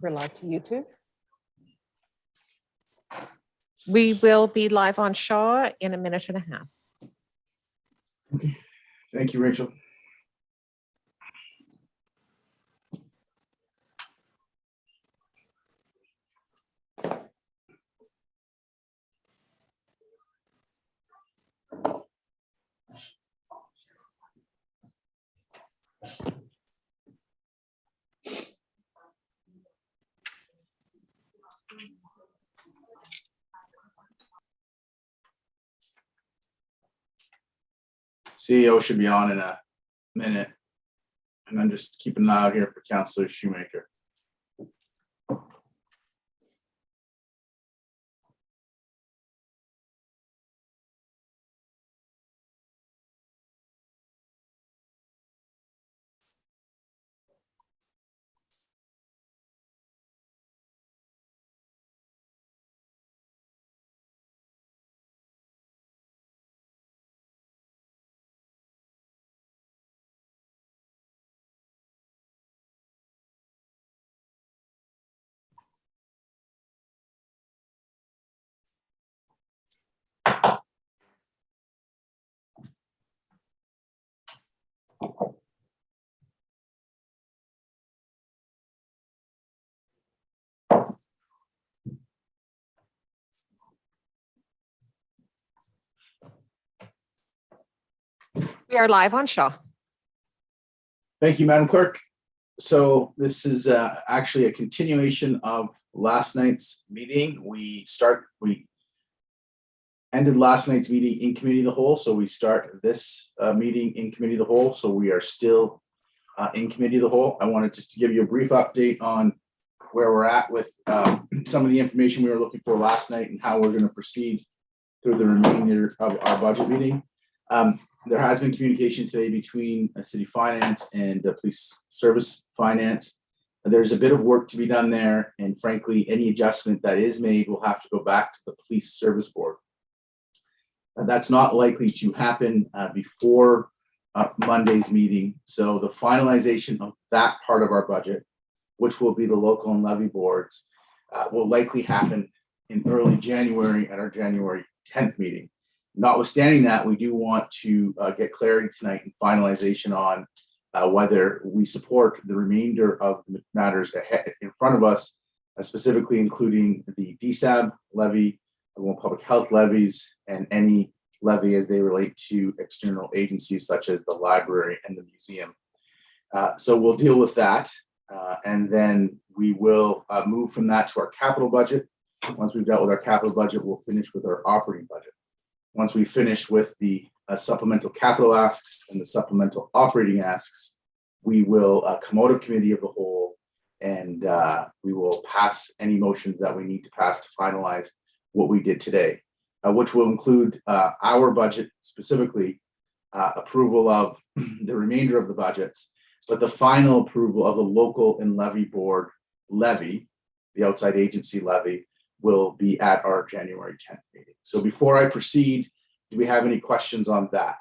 We're live to YouTube. We will be live on Shaw in a minute and a half. Okay, thank you, Rachel. CEO should be on in a minute, and I'm just keeping an eye out here for Councillor Shoemaker. We are live on Shaw. Thank you, Madam Clerk. So this is actually a continuation of last night's meeting. We ended last night's meeting in committee of the whole, so we start this meeting in committee of the whole. So we are still in committee of the whole. I wanted just to give you a brief update on where we're at with some of the information we were looking for last night and how we're going to proceed through the remainder of our budget meeting. There has been communication today between city finance and the police service finance. There's a bit of work to be done there, and frankly, any adjustment that is made will have to go back to the police service board. That's not likely to happen before Monday's meeting. So the finalization of that part of our budget, which will be the local and levy boards, will likely happen in early January at our January 10th meeting. Notwithstanding that, we do want to get clarity tonight and finalization on whether we support the remainder of the matters ahead in front of us, specifically including the DSAB levy, public health levies, and any levy as they relate to external agencies such as the library and the museum. So we'll deal with that, and then we will move from that to our capital budget. Once we've dealt with our capital budget, we'll finish with our operating budget. Once we finish with the supplemental capital asks and the supplemental operating asks, we will come out of committee of the whole, and we will pass any motions that we need to pass to finalize what we did today, which will include our budget, specifically approval of the remainder of the budgets, but the final approval of the local and levy board levy, the outside agency levy, will be at our January 10th meeting. So before I proceed, do we have any questions on that?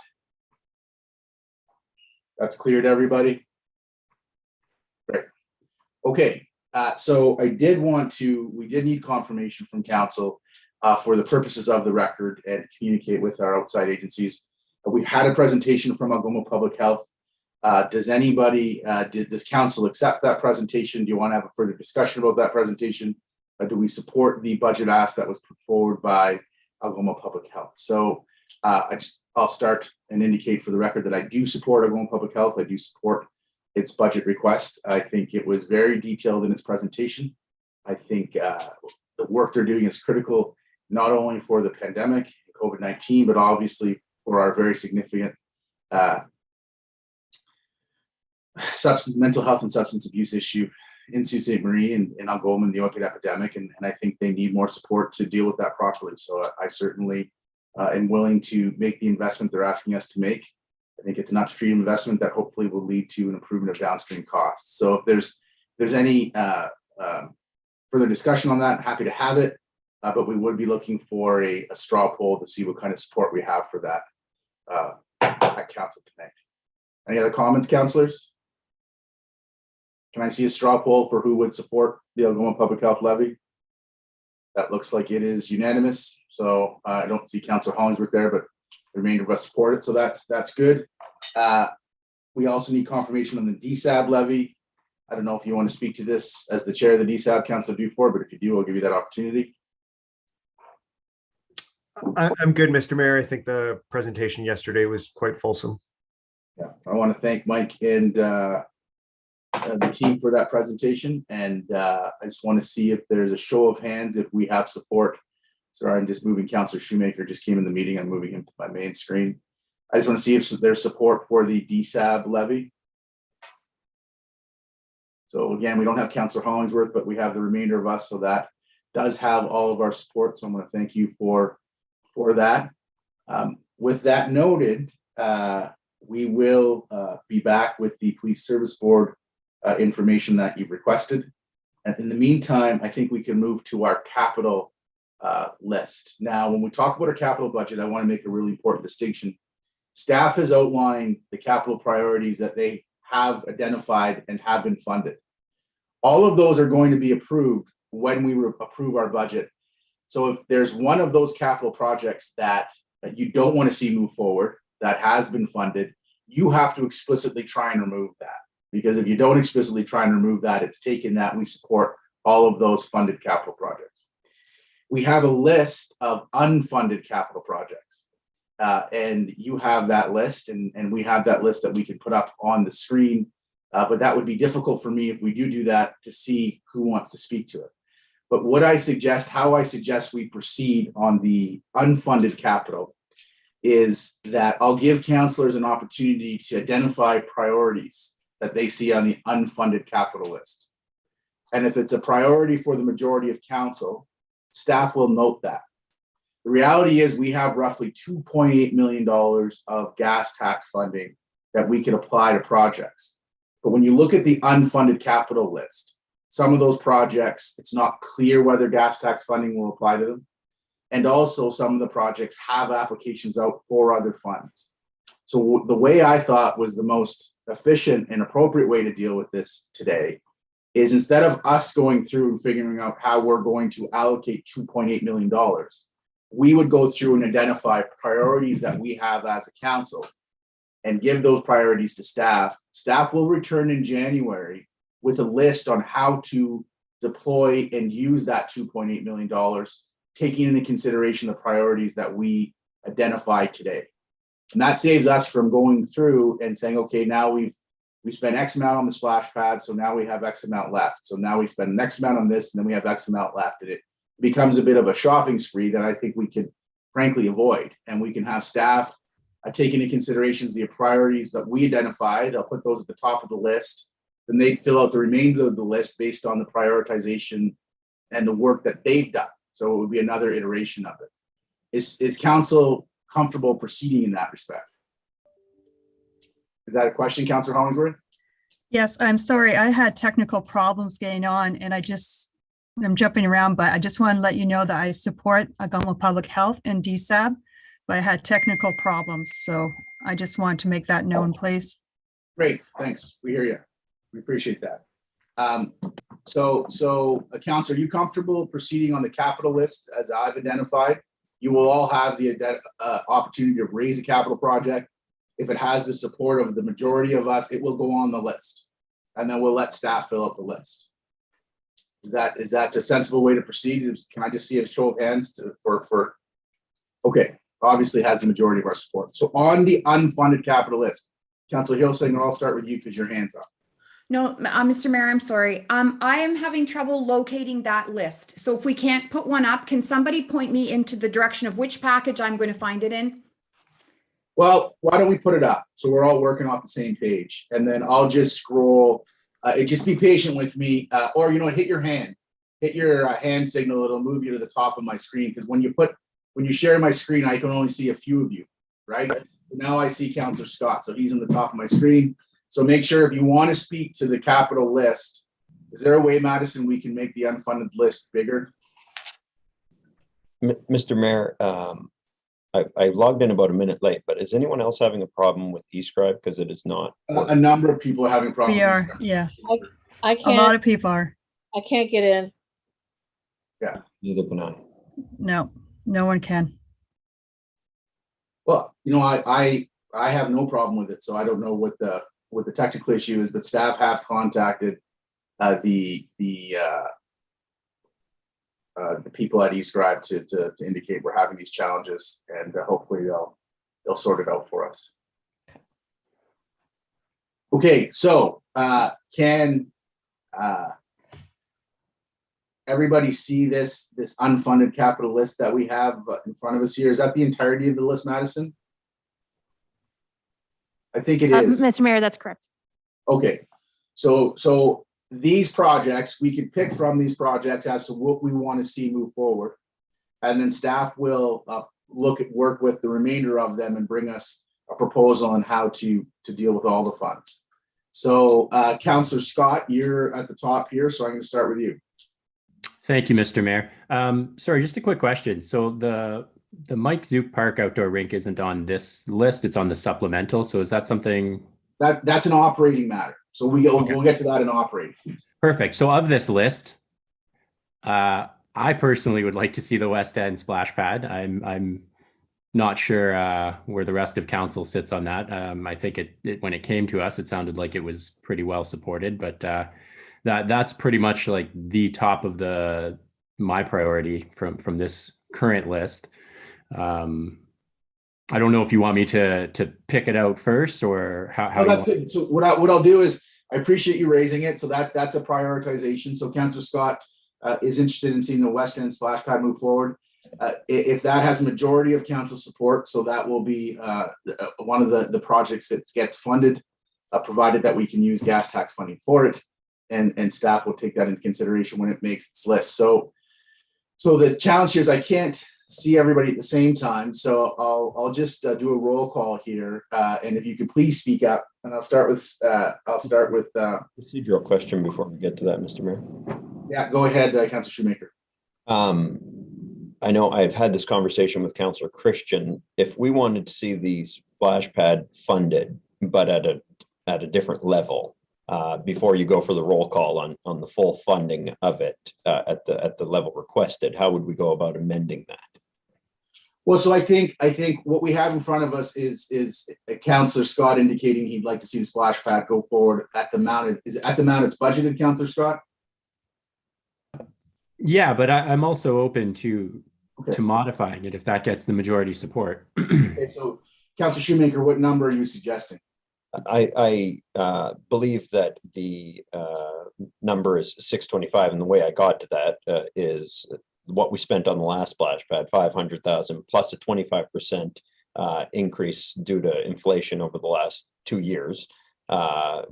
That's clear to everybody? Great. Okay, so we did need confirmation from council for the purposes of the record and communicate with our outside agencies. We had a presentation from Algoma Public Health. Does council accept that presentation? Do you want to have a further discussion about that presentation? Do we support the budget ask that was put forward by Algoma Public Health? So I'll start and indicate for the record that I do support Algoma Public Health. I do support its budget request. I think it was very detailed in its presentation. I think the work they're doing is critical, not only for the pandemic, COVID-19, but obviously for our very significant mental health and substance abuse issue in Sault Ste. Marie and in Algoma and the opioid epidemic, and I think they need more support to deal with that properly. So I certainly am willing to make the investment they're asking us to make. I think it's an upstream investment that hopefully will lead to an improvement of downstream costs. So if there's any further discussion on that, happy to have it, but we would be looking for a straw poll to see what kind of support we have for that at council tonight. Any other comments, councillors? Can I see a straw poll for who would support the Algoma Public Health levy? That looks like it is unanimous. So I don't see Councillor Hollingsworth there, but the remainder of us support it. So that's good. We also need confirmation on the DSAB levy. I don't know if you want to speak to this as the chair of the DSAB, Councillor Dufour, but if you do, I'll give you that opportunity. I'm good, Mr. Mayor. I think the presentation yesterday was quite fulsome. Yeah, I want to thank Mike and the team for that presentation. And I just want to see if there's a show of hands if we have support. Sorry, I'm just moving. Councillor Shoemaker just came in the meeting. I'm moving him to my main screen. I just want to see if there's support for the DSAB levy. So again, we don't have Councillor Hollingsworth, but we have the remainder of us. So that does have all of our support. So I'm going to thank you for that. With that noted, we will be back with the Police Service Board information that you've requested. And in the meantime, I think we can move to our capital list. Now, when we talk about our capital budget, I want to make a really important distinction. Staff has outlined the capital priorities that they have identified and have been funded. All of those are going to be approved when we approve our budget. So if there's one of those capital projects that you don't want to see move forward, that has been funded, you have to explicitly try and remove that. Because if you don't explicitly try and remove that, it's taken that we support all of those funded capital projects. We have a list of unfunded capital projects. And you have that list, and we have that list that we can put up on the screen. But that would be difficult for me if we do that to see who wants to speak to it. But how I suggest we proceed on the unfunded capital is that I'll give councillors an opportunity to identify priorities that they see on the unfunded capital list. And if it's a priority for the majority of council, staff will note that. The reality is we have roughly $2.8 million of gas tax funding that we could apply to projects. But when you look at the unfunded capital list, some of those projects, it's not clear whether gas tax funding will apply to them. And also some of the projects have applications out for other funds. So the way I thought was the most efficient and appropriate way to deal with this today is instead of us going through and figuring out how we're going to allocate $2.8 million, we would go through and identify priorities that we have as a council and give those priorities to staff. Staff will return in January with a list on how to deploy and use that $2.8 million, taking into consideration the priorities that we identify today. And that saves us from going through and saying, okay, now we spent X amount on the splash pad, so now we have X amount left. So now we spend X amount on this, and then we have X amount left. And it becomes a bit of a shopping spree that I think we could frankly avoid. And we can have staff take into considerations the priorities that we identify. They'll put those at the top of the list. Then they'd fill out the remainder of the list based on the prioritization and the work that they've done. So it would be another iteration of it. Is council comfortable proceeding in that respect? Is that a question, Councillor Hollingsworth? Yes, I'm sorry. I had technical problems getting on and I'm jumping around, but I just want to let you know that I support Algoma Public Health and DSAB, but I had technical problems. So I just wanted to make that known, please. Great, thanks. We hear you. We appreciate that. Councillor, are you comfortable proceeding on the capital list as I've identified? You will all have the opportunity to raise a capital project. If it has the support of the majority of us, it will go on the list. And then we'll let staff fill up the list. Is that a sensible way to proceed? Can I just see a show of hands okay, obviously has the majority of our support. So on the unfunded capital list, Councillor Hilsing, I'll start with you because your hand's up. No, Mr. Mayor, I'm sorry. I am having trouble locating that list. So if we can't put one up, can somebody point me into the direction of which package I'm going to find it in? Well, why don't we put it up? So we're all working off the same page. And then I'll just scroll. Just be patient with me. Or, hit your hand. Hit your hand signal. It'll move you to the top of my screen. Because when you share my screen, I can only see a few of you, right? Now I see Councillor Scott. So he's on the top of my screen. So make sure if you want to speak to the capital list, is there a way, Madison, we can make the unfunded list bigger? Mr. Mayor, I logged in about a minute late, but is anyone else having a problem with eScribe? Because it is not. A number of people are having problems. We are, yes. I A lot can't, of people are. I can't get in. Neither can I. No, no one can. Well, you know, I have no problem with it, so I don't know what the technical issue is, but staff have contacted the people at eScribe to indicate we're having these challenges, and hopefully they'll sort it out for us. Okay, so can everybody see this unfunded capital list that we have in front of us here? Is that the entirety of the list, Madison? I think it is. Mr. Mayor, that's correct. Okay, so these projects, we can pick from these projects as to what we want to see move forward. And then staff will work with the remainder of them and bring us a proposal on how to deal with all the funds. So Councillor Scott, you're at the top here, so I'm going to start with you. Thank you, Mr. Mayor. Sorry, just a quick question. So the Mike Zook Park outdoor rink isn't on this list, it's on the supplemental. So is that something? That's an operating matter. So we'll get to that in operating. Perfect. So of this list, I personally would like to see the West End splash pad. I'm not sure where the rest of council sits on that. I think it when it came to us, it sounded like it was pretty well supported, but that's pretty much like the top of my priority from this current list. I don't know if you want me to pick it out first or how. Oh, that's good. So what I'll do is I appreciate you raising it. So that's a prioritization. So Councillor Scott is interested in seeing the West End splash pad move forward. If that has majority of council support, so that will be one of the projects that gets funded, provided that we can use gas tax funding for it, and staff will take that into consideration when it makes its list. So the challenge here is I can't see everybody at the same time, so I'll just do a roll call here, and if you could please speak up, and I'll start with Procedural question before we get to that, Mr. Mayor. yeah, go ahead, Councillor Shoemaker. I know I've had this conversation with Councillor Christian. If we wanted to see the splash pad funded, but at a different level, before you go for the roll call on the full funding of it at the level requested, how would we go about amending that? Well, so I think what we have in front of us is Councillor Scott indicating he'd like to see the splash pad go forward at the amount. Is it at the amount it's budgeted, Councillor Scott? Yeah, but I'm also open to Okay. modifying it if that gets the majority support. Okay, so Councillor Shoemaker, what number are you suggesting? I believe that the number is 625, and the way I got to that is what we spent on the last splash pad, 500,000 plus a 25% increase due to inflation over the last 2 years.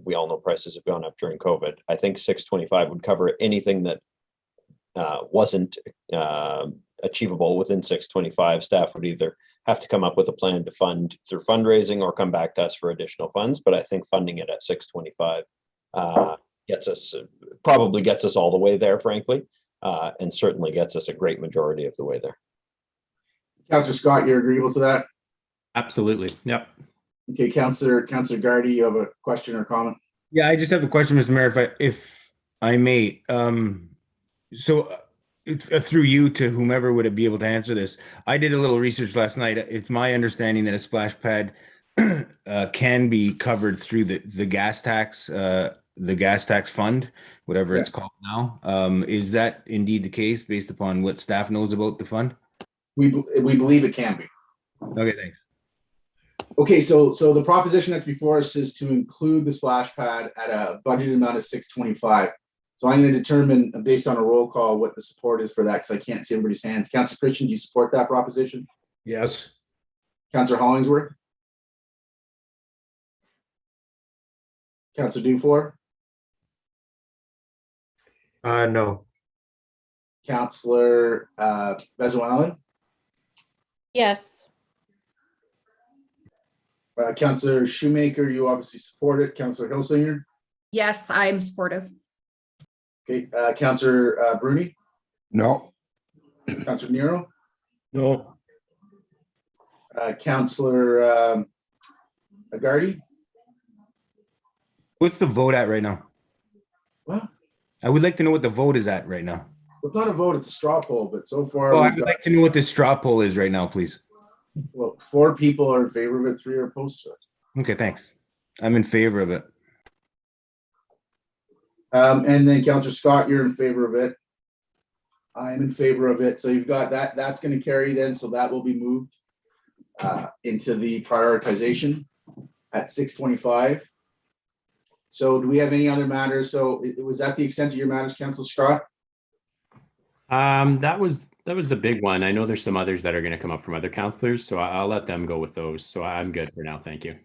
We all know prices have gone up during COVID. I think 625 would cover anything that wasn't achievable within 625. Staff would either have to come up with a plan to fund through fundraising or come back to us for additional funds. But I think funding it at 625 probably gets us all the way there, frankly, and certainly gets us a great majority of the way there. Councillor Scott, you're agreeable to that? Absolutely. Yep. Okay, Councillor Gardy, you have a question or comment? Yeah, I just have a question, Mr. Mayor, if I may. Through you to whomever would be able to answer this, I did a little research last night. It's my understanding that a splash pad can be covered through the gas tax fund, whatever it's called now. Is that indeed the case based upon what staff knows about the fund? We believe it can be. Okay, thanks. Okay, so the proposition that's before us is to include the splash pad at a budgeted amount of 625. So I'm going to determine based on a roll call what the support is for that, because I can't see everybody's hands. Councillor Christian, do you support that proposition? Yes. Councillor Hollingsworth? Councillor Dufour? No. Councillor Bezuallen? Yes. Councillor Shoemaker, you obviously support it. Councillor Hilsinger? Yes, I'm supportive. Okay, Councillor Bruni? No. Councillor Nero? No. Councillor Agardi? What's the vote at right now? Well, I would like to know what the vote is at right now. it's not a vote, it's a straw poll, but so far, Oh, I we've would got, like to know what the straw poll is right now, please. well, 4 people are in favor of it, 3 are opposed to it. Okay, thanks. I'm in favor of it. And then Councillor Scott, you're in favor of it. I'm in favor of it. So you've got that, that's going to carry then. So that will be moved into the prioritization at 6:25. So do we have any other matters? So was that the extent of your matters, Councillor Scott? That was the big one. I know there's some others that are going to come up from other councillors, so I'll let them go with those. So I'm good for now. Thank you.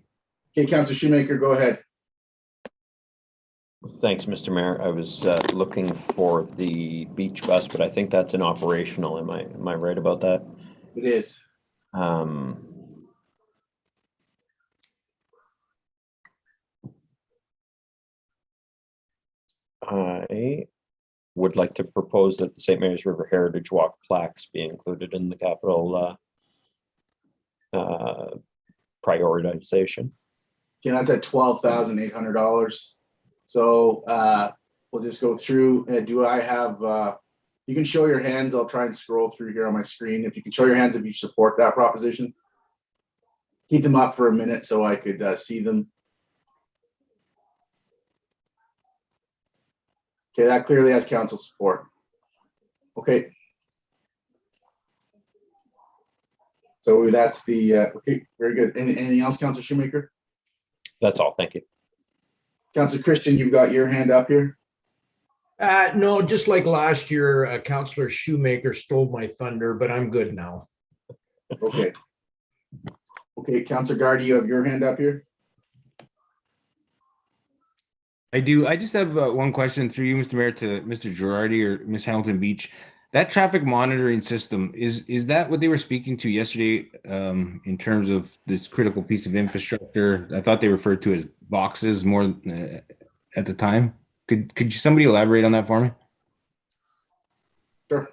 Okay, Councillor Shoemaker, go ahead. Thanks, Mr. Mayor. I was looking for the beach bus, but I think that's an operational. Am I right about that? It is. I would like to propose that the St. Mary's River Heritage Walk plaques be included in the capital prioritization. Okay, that's at $12,800. So we'll just go through. Do I have, you can show your hands. I'll try and scroll through here on my screen. If you can show your hands if you support that proposition. Keep them up for a minute so I could see them. Okay, that clearly has council support. Okay. So that's the, okay, very good. Anything else, Councillor Shoemaker? That's all. Thank you. Councillor Christian, you've got your hand up here. No, just like last year, Councillor Shoemaker stole my thunder, but I'm good now. Okay. Okay, Councillor Gardy, you have your hand up here. I do. I just have one question through you, Mr. Mayor, to Mr. Girardi or Ms. Hamilton Beach. That traffic monitoring system, is that what they were speaking to yesterday in terms of this critical piece of infrastructure? I thought they referred to as boxes more at the time. Could somebody elaborate on that for me? Sure.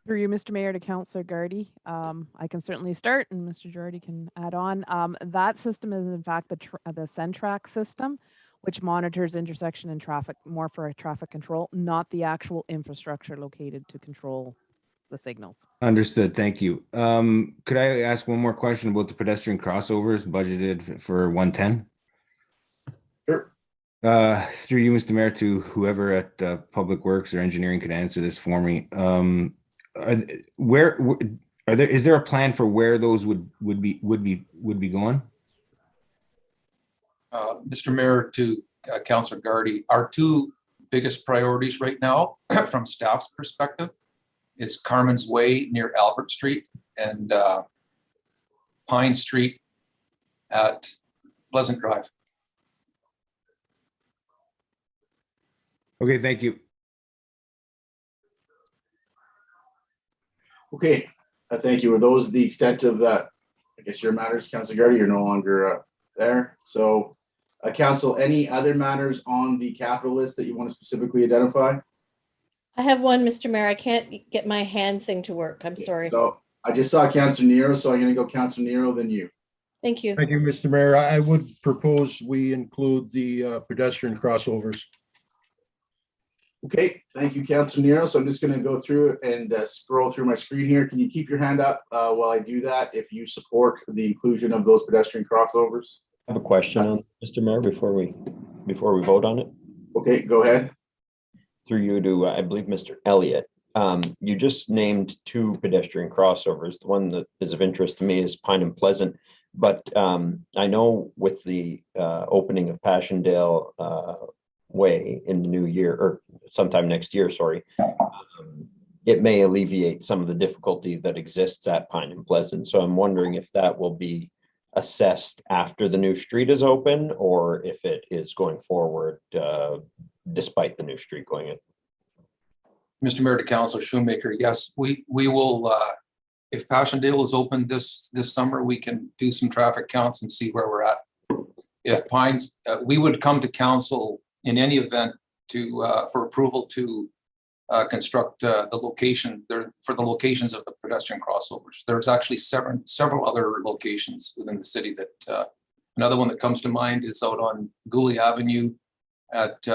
Through you, Mr. Mayor, to Councillor Gardy. I can certainly start and Mr. Girardi can add on. That system is in fact the Centrac system, which monitors intersection and traffic more for traffic control, not the actual infrastructure located to control the signals. Understood. Thank you. Could I ask one more question about the pedestrian crossovers budgeted for 110? Sure. Through you, Mr. Mayor, to whoever at Public Works or Engineering could answer this for me. Is there a plan for where those would be going? Mr. Mayor, to Councillor Gardy, our 2 biggest priorities right now from staff's perspective is Carmen's Way near Albert Street and Pine Street at Pleasant Drive. Okay, thank you. Okay, thank you. Were those the extent of that? I guess your matters, Councillor Gardy, you're no longer there. So Council, any other matters on the capital list that you want to specifically identify? I have one, Mr. Mayor. I can't get my hand thing to work. I'm sorry. So I just saw Councillor Nero, so I'm going to go Councillor Nero, then you. Thank you. Thank you, Mr. Mayor. I would propose we include the pedestrian crossovers. Okay, thank you, Councillor Nero. So I'm just going to go through and scroll through my screen here. Can you keep your hand up while I do that if you support the inclusion of those pedestrian crossovers? I have a question on Mr. Mayor before we vote on it. Okay, go ahead. Through you to I believe Mr. Elliott. You just named 2 pedestrian crossovers. The one that is of interest to me is Pine and Pleasant, but I know with the opening of Passchendaele Way in the new year or sometime next year, sorry, it may alleviate some of the difficulty that exists at Pine and Pleasant. So I'm wondering if that will be assessed after the new street is open or if it is going forward despite the new street going in. Mr. Mayor, to Councillor Shoemaker, yes, we will, if Passchendaele is open this summer, we can do some traffic counts and see where we're at. If Pines, we would come to council in any event to for approval to construct the location there for the locations of the pedestrian crossovers. There's actually several other locations within the city that another one that comes to mind is out on Gooley Avenue at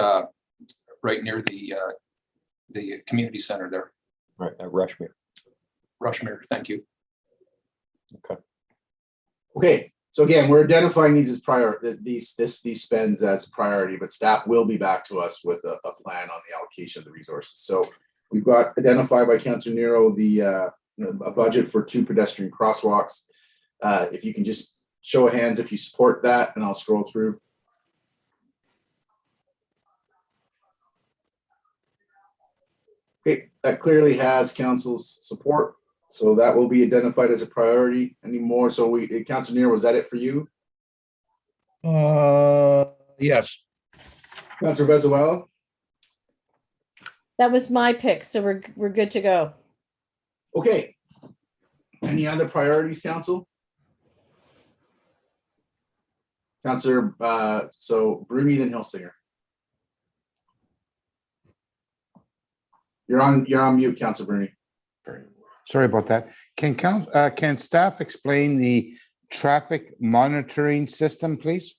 right near the community center there. Right, Rushmere. Rushmere, thank you. Okay, so again, we're identifying these as these spends as priority, but staff will be back to us with a plan on the allocation of the resources. So we've got identified by Councilor Nero a budget for 2 pedestrian crosswalks. If you can just show of hands if you support that, and I'll scroll through. Okay, that clearly has council's support, so that will be identified as a priority anymore. So Councilor Nero, was that it for you? Yes. Councilor Bezuela? That was my pick, so we're good to go. Okay. Any other priorities, council? Councilor, so Bruni, then Hilsinger. You're on mute, Councilor Bruni. Sorry about that. Can staff explain the traffic monitoring system, please?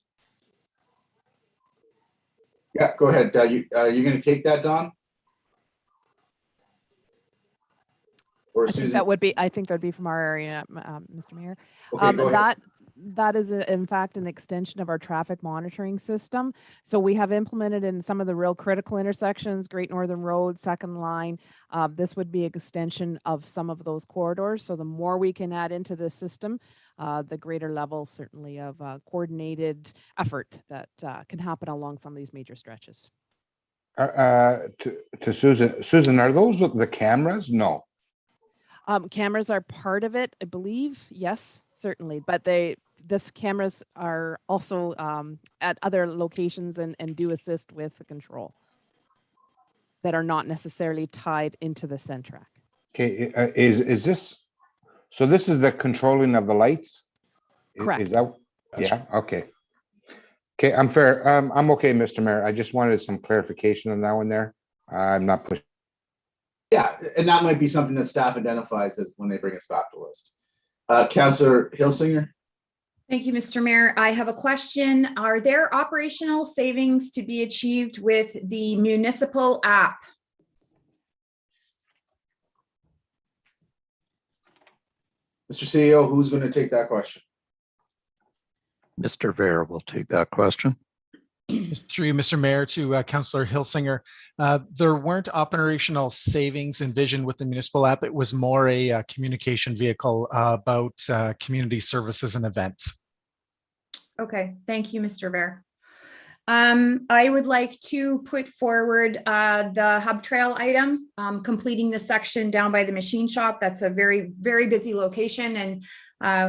Yeah, go ahead. You're going to take that, Don? Or I think Susan? that would be, I think that'd be from our area, Mr. Mayor. Okay, go ahead. That is in fact an extension of our traffic monitoring system. So we have implemented in some of the real critical intersections, Great Northern Road, Second Line. This would be an extension of some of those corridors. So the more we can add into the system, the greater level certainly of coordinated effort that can happen along some of these major stretches. To Susan, are those the cameras? No. Cameras are part of it, I believe. Yes, certainly. But this cameras are also at other locations and do assist with the control that are not necessarily tied into the Centrac. Okay, is this, so this is the controlling of the lights? Correct. Is that, yeah, okay. Okay, I'm fair. I'm okay, Mr. Mayor. I just wanted some clarification on that one there. I'm not pushing. Yeah, and that might be something that staff identifies as when they bring us back to the list. Councilor Hilsinger? Thank you, Mr. Mayor. I have a question. Are there operational savings to be achieved with the municipal app? Mr. CEO, who's going to take that question? Mr. Vera will take that question. Through you, Mr. Mayor, to Councillor Hilsinger. There weren't operational savings envisioned with the municipal app. It was more a communication vehicle about community services and events. Okay, thank you, Mr. Bear. I would like to put forward the hub trail item, completing the section down by the machine shop. That's a very, very busy location, and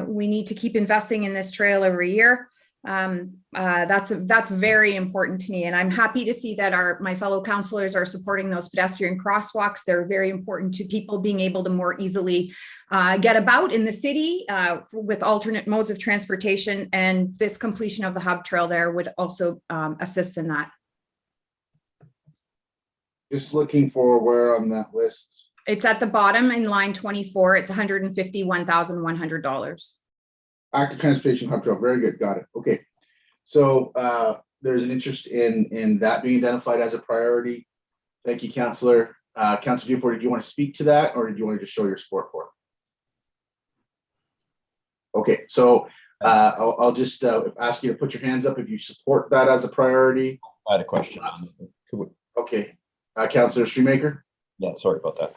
we need to keep investing in this trail every year. That's very important to me, and I'm happy to see that my fellow councillors are supporting those pedestrian crosswalks. They're very important to people being able to more easily get about in the city with alternate modes of transportation, and this completion of the hub trail there would also assist in that. Just looking for where on that list. It's at the bottom in line 24. It's $151,100. Active transportation hub trail, very good, got it. Okay, so there's an interest in that being identified as a priority. Thank you, Councillor. Councillor Dufour, did you want to speak to that, or did you want to just show your support for it? Okay, so I'll just ask you to put your hands up if you support that as a priority. I had a question. Okay, Councillor Shoemaker. Yeah, sorry about that.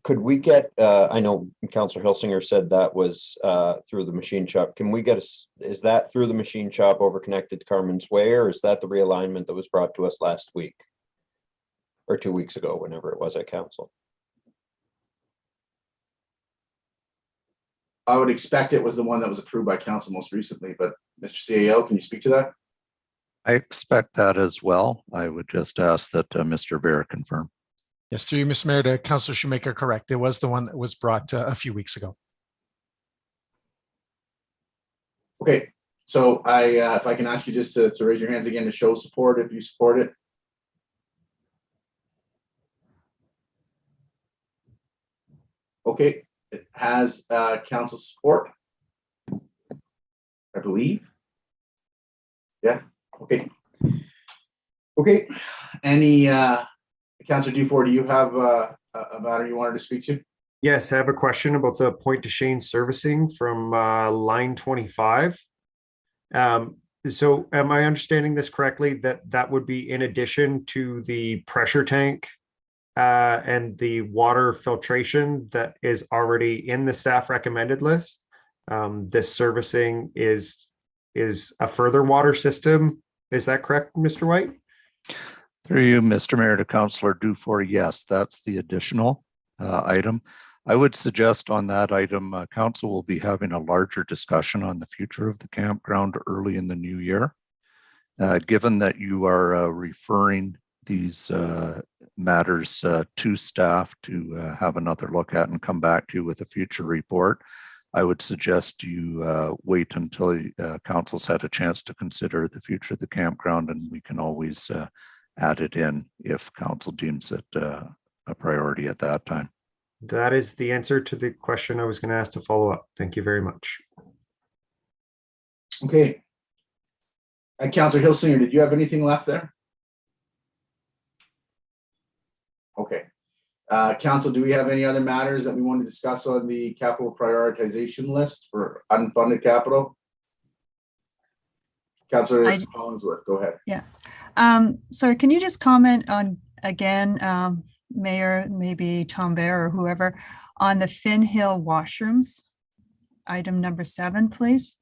Could we get, I know Councillor Hilsinger said that was through the machine shop. Can we get is that through the machine shop over connected to Carmen's Way, or is that the realignment that was brought to us last week? Or 2 weeks ago, whenever it was at council? I would expect it was the one that was approved by council most recently, but Mr. CAO, can you speak to that? I expect that as well. I would just ask that Mr. Vera confirm. Yes, through you, Mr. Mayor, to Councillor Shoemaker, correct. It was the one that was brought a few weeks ago. Okay, so if I can ask you just to raise your hands again to show support if you support it. Okay, it has council support, I believe. Yeah, okay. Okay, any, Councillor Dufour, do you have a matter you wanted to speak to? Yes, I have a question about the point to Shane servicing from line 25. So am I understanding this correctly, that that would be in addition to the pressure tank and the water filtration that is already in the staff recommended list? This servicing is a further water system. Is that correct, Mr. White? Through you, Mr. Mayor, to Councillor Dufour, yes, that's the additional item. I would suggest on that item, council will be having a larger discussion on the future of the campground early in the new year. Given that you are referring these matters to staff to have another look at and come back to you with a future report, I would suggest you wait until council's had a chance to consider the future of the campground, and we can always add it in if council deems it a priority at that time. That is the answer to the question I was going to ask to follow up. Thank you very much. Okay. Councillor Hilsinger, did you have anything left there? Okay. Council, do we have any other matters that we want to discuss on the capital prioritization list for unfunded capital? Councillor Collinsworth, go ahead. Yeah. Sorry, can you just comment on, again, Mayor, maybe Tom Bear or whoever, on the Finn Hill washrooms, item number 7, please?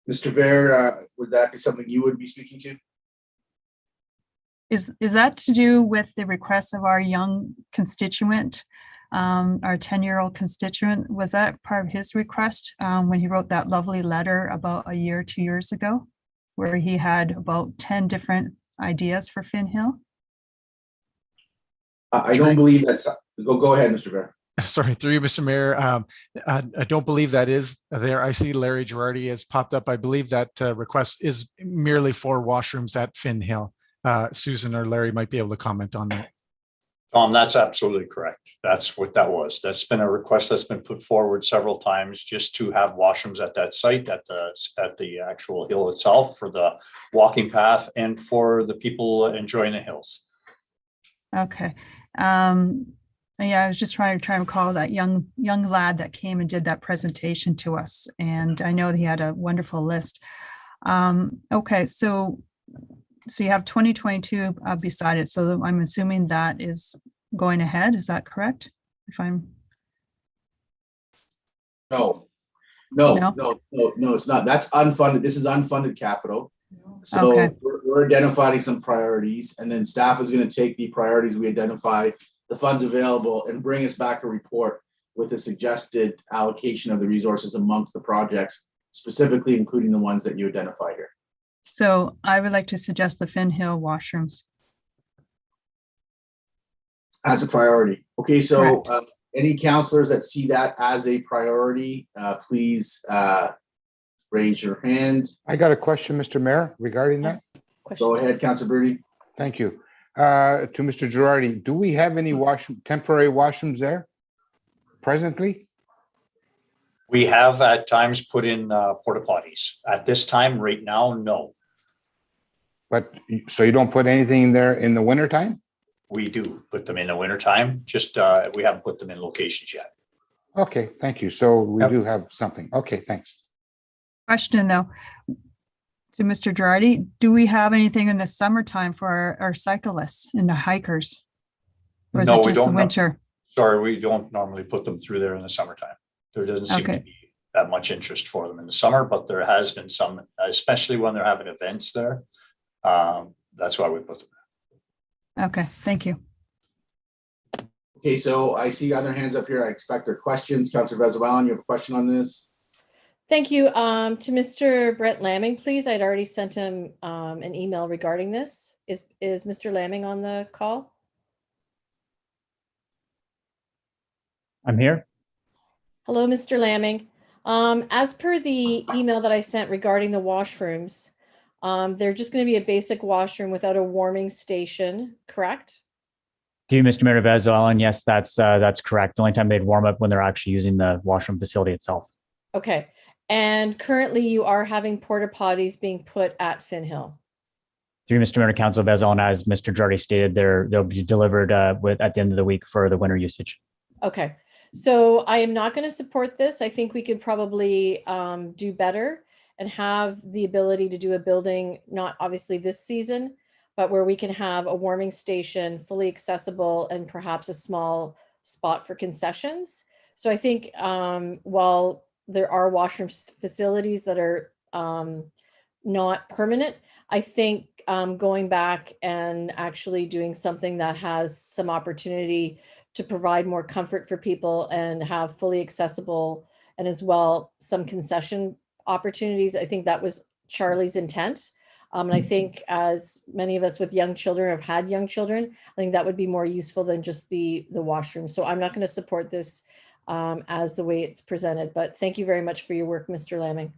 Mr. Ver, would that be something you would be speaking to? Is that to do with the request of our young constituent, our 10-year-old constituent? Was that part of his request when he wrote that lovely letter about 2 years ago, where he had about 10 different ideas for Finn Hill? I don't believe that's, go ahead, Mr. Ver. Sorry, through you, Mr. Mayor. I don't believe that is there. I see Larry Girardi has popped up. I believe that request is merely for washrooms at Finn Hill. Susan or Larry might be able to comment on that. Tom, that's absolutely correct. That's what that was. That's been a request that's been put forward several times, just to have washrooms at that site, at the actual hill itself, for the walking path and for the people enjoying the hills. Okay. Yeah, I was just trying to recall that young lad that came and did that presentation to us, and I know that he had a wonderful list. Okay, so you have 2022 beside it, so I'm assuming that is going ahead. Is that correct? If I'm No, it's not. That's unfunded. This is unfunded capital. So okay. we're identifying some priorities, and then staff is going to take the priorities we identify, the funds available, and bring us back a report with a suggested allocation of the resources amongst the projects, specifically including the ones that you identify here. So I would like to suggest the Finn Hill washrooms as a priority. Okay, so any councillors that see that as a priority, please raise your hand. I got a question, Mr. Mayor, regarding that. Go ahead, Councillor Birdie. Thank you. To Mr. Girardi, do we have any temporary washrooms there presently? We have at times put in porta potties. At this time, right now, no. But so you don't put anything in there in the wintertime? We do put them in the wintertime, just we haven't put them in locations yet. Okay, thank you. So we do have something. Okay, thanks. Question though, to Mr. Girardi, do we have anything in the summertime for our cyclists and the hikers? Or is No, it we just the don't. winter? Sorry, we don't normally put them through there in the summertime. There doesn't seem to be that much interest for them in the summer, but there has been some, especially when they're having events there. That's why we put them there. Okay, thank you. Okay, so I see other hands up here. I expect their questions. Councillor Vezovallen, you have a question on this? Thank you. To Mr. Brett Lamming, please. I'd already sent him an email regarding this. Is Mr. Lamming on the call? I'm here. Hello, Mr. Lamming. As per the email that I sent regarding the washrooms, they're just going to be a basic washroom without a warming station, correct? To you, Mr. Mayor Vezovallen, yes, that's correct. The only time they'd warm up when they're actually using the washroom facility itself. Okay. And currently you are having porta potties being put at Finn Hill. Through Mr. Mayor to Council Vezal, and as Mr. Girardi stated, they'll be delivered at the end of the week for the winter usage. Okay, so I am not going to support this. I think we could probably do better and have the ability to do a building, not obviously this season, but where we can have a warming station fully accessible and perhaps a small spot for concessions. So I think while there are washroom facilities that are not permanent, I think going back and actually doing something that has some opportunity to provide more comfort for people and have fully accessible and as well some concession opportunities. I think that was Charlie's intent. And I think as many of us with young children have had young children, I think that would be more useful than just the washroom. So I'm not going to support this as the way it's presented, but thank you very much for your work, Mr. Lamming.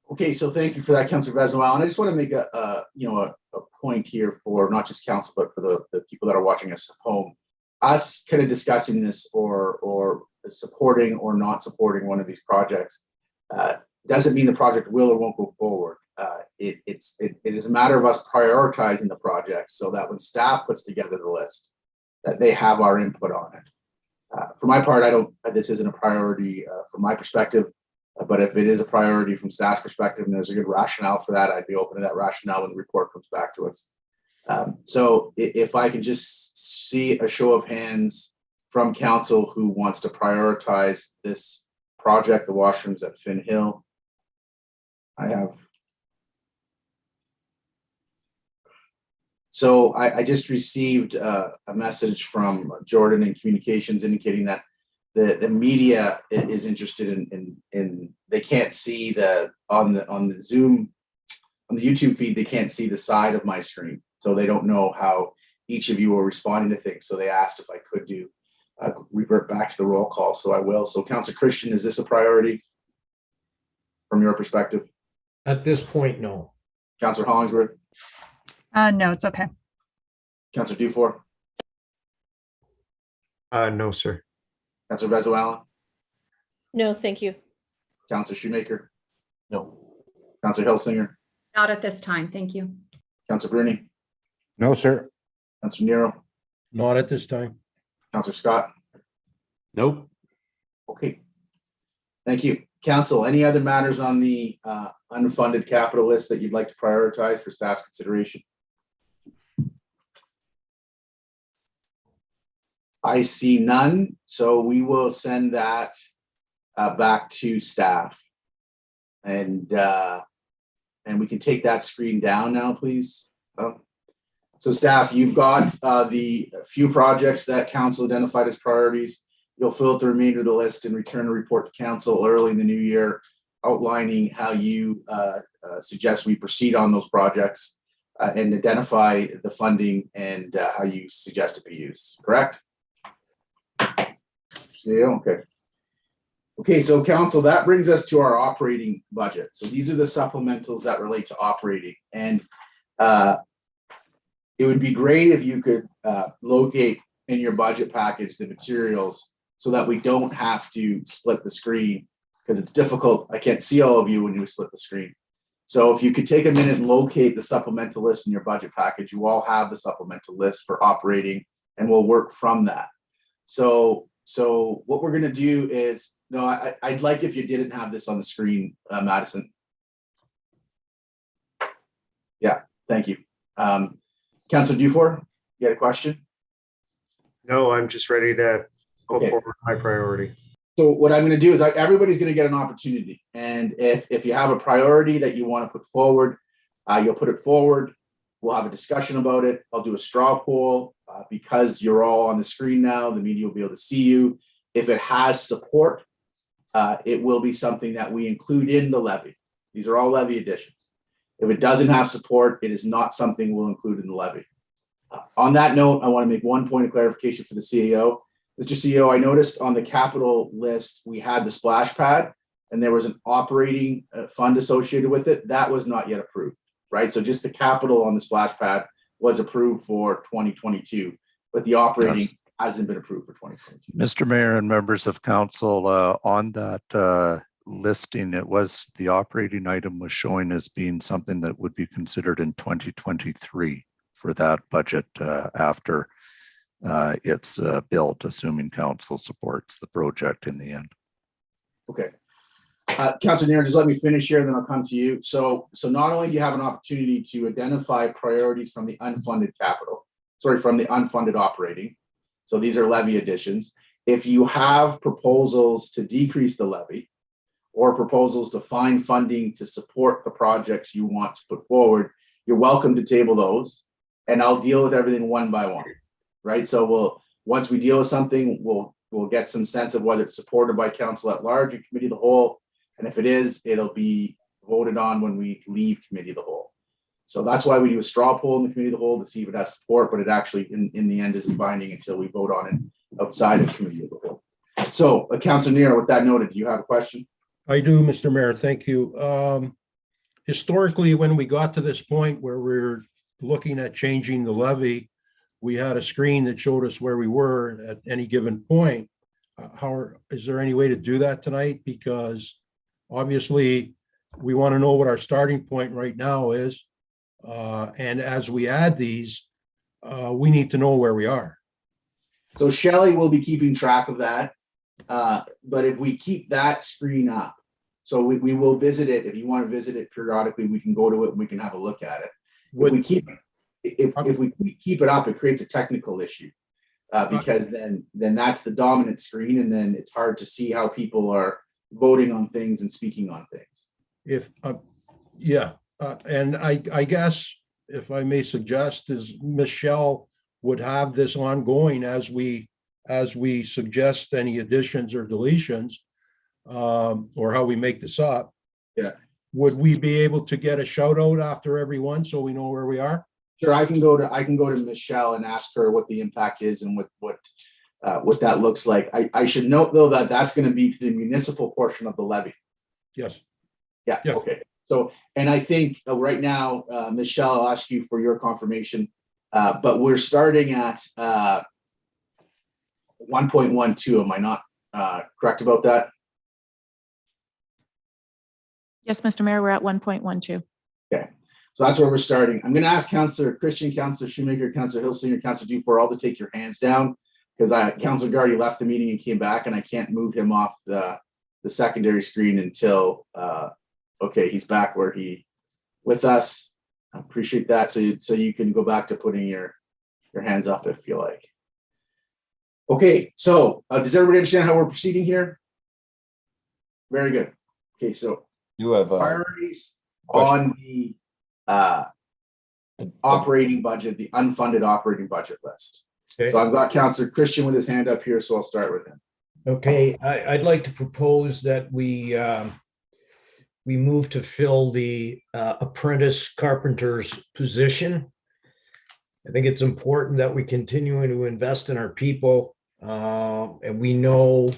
Okay, so thank you for that, Councillor Vezal. And I just want to make a point here for not just council, but for the people that are watching us at home. Us kind of discussing this or supporting or not supporting one of these projects doesn't mean the project will or won't go forward. It is a matter of us prioritizing the project so that when staff puts together the list, that they have our input on it. For my part, this isn't a priority from my perspective. But if it is a priority from staff's perspective and there's a good rationale for that, I'd be open to that rationale when the report comes back to us. So if I can just see a show of hands from council who wants to prioritize this project, the washrooms at Finn Hill. I have. So I just received a message from Jordan in communications indicating that the media is interested in they can't see on the Zoom, on the YouTube feed, they can't see the side of my screen. So they don't know how each of you are responding to things. So they asked if I could revert back to the roll call. So I will. So Councillor Christian, is this a priority from your perspective? At this point, no. Councillor Hollingsworth? No, it's okay. Councillor Dufour? No, sir. Councillor Vezal? No, thank you. Councillor Shoemaker? No. Councillor Hilsinger? Not at this time. Thank you. Councillor Bruni? No, sir. Councillor Nero? Not at this time. Councillor Scott? Nope. Okay. Thank you. Council, any other matters on the unfunded capital list that you'd like to prioritize for staff consideration? I see none, so we will send that back to staff. And we can take that screen down now, please. So staff, you've got the few projects that council identified as priorities. You'll fill out the remainder of the list and return a report to council early in the new year, outlining how you suggest we proceed on those projects and identify the funding and how you suggest it be used, correct? Okay. Okay, so council, that brings us to our operating budget. So these are the supplementals that relate to operating. And it would be great if you could locate in your budget package the materials so that we don't have to split the screen because it's difficult. I can't see all of you when you split the screen. So if you could take a minute and locate the supplemental list in your budget package, you all have the supplemental list for operating and we'll work from that. So what we're gonna do is, no, I'd like if you didn't have this on the screen, Madison. Yeah, thank you. Councilor Dufour, you had a question? No, I'm just ready to go Okay. forward with my priority. So what I'm going to do is everybody's going to get an opportunity. And if you have a priority that you want to put forward, you'll put it forward. We'll have a discussion about it. I'll do a straw poll because you're all on the screen now. The media will be able to see you. If it has support, it will be something that we include in the levy. These are all levy additions. If it doesn't have support, it is not something we'll include in the levy. On that note, I want to make one point of clarification for the CEO. Mr. CEO, I noticed on the capital list, we had the splash pad and there was an operating fund associated with it. That was not yet approved, right? So just the capital on the splash pad was approved for 2022, but the operating hasn't been approved for 2022. Mr. Mayor and members of council, on that listing, it was the operating item was showing as being something that would be considered in 2023 for that budget after it's built, assuming council supports the project in the end. Okay. Councilor Nair, just let me finish here, then I'll come to you. So not only do you have an opportunity to identify priorities from the unfunded from the unfunded operating. So these are levy additions. If you have proposals to decrease the levy or proposals to find funding to support the projects you want to put forward, you're welcome to table those, and I'll deal with everything one by one, right? So once we deal with something, we'll get some sense of whether it's supported by council at large and committee of the whole. And if it is, it'll be voted on when we leave committee of the whole. So that's why we do a straw poll in the committee of the whole to see if it has support, but it actually in the end isn't binding until we vote on it outside of committee of the whole. So Councilor Nair, with that noted, do you have a question? I do, Mr. Mayor. Thank you. Historically, when we got to this point where we're looking at changing the levy, we had a screen that showed us where we were at any given point. Is there any way to do that tonight? Because obviously we want to know what our starting point right now is. And as we add these, we need to know where we are. So Shelley will be keeping track of that. But if we keep that screen up, so we will visit it. If you want to visit it periodically, we can go to it and we can have a look at it. If we keep it up, it creates a technical issue because then that's the dominant screen, and then it's hard to see how people are voting on things and speaking on things. And I guess if I may suggest is Michelle would have this ongoing as we suggest any additions or deletions, or how we make this up. Yeah. Would we be able to get a shout out after every one so we know where we are? Sure, I can go to Michelle and ask her what the impact is and what that looks like. I should note though that that's going to be the municipal portion of the levy. Yes. Yeah. Okay. So, and I think right now, Michelle, I'll ask you for your confirmation, but we're starting at 1.12. Am I not correct about that? Yes, Mr. Mayor, we're at 1.12. Okay, so that's where we're starting. I'm going to ask Councillor Christian, Councillor Shoemaker, Councillor Hilsinger, Councillor Dufour all to take your hands down because Councillor Gardy left the meeting and came back, and I can't move him off the secondary screen until okay, he's back with us. I appreciate that. So you can go back to putting your hands up if you like. Okay, so does everybody understand how we're proceeding here? Very good. Okay, so you have priorities on the operating budget, the unfunded operating budget list. Okay. So I've got Councillor Christian with his hand up here, so I'll start with him. Okay, I'd like to propose that we move to fill the apprentice carpenter's position. I think it's important that we continue to invest in our people. And we know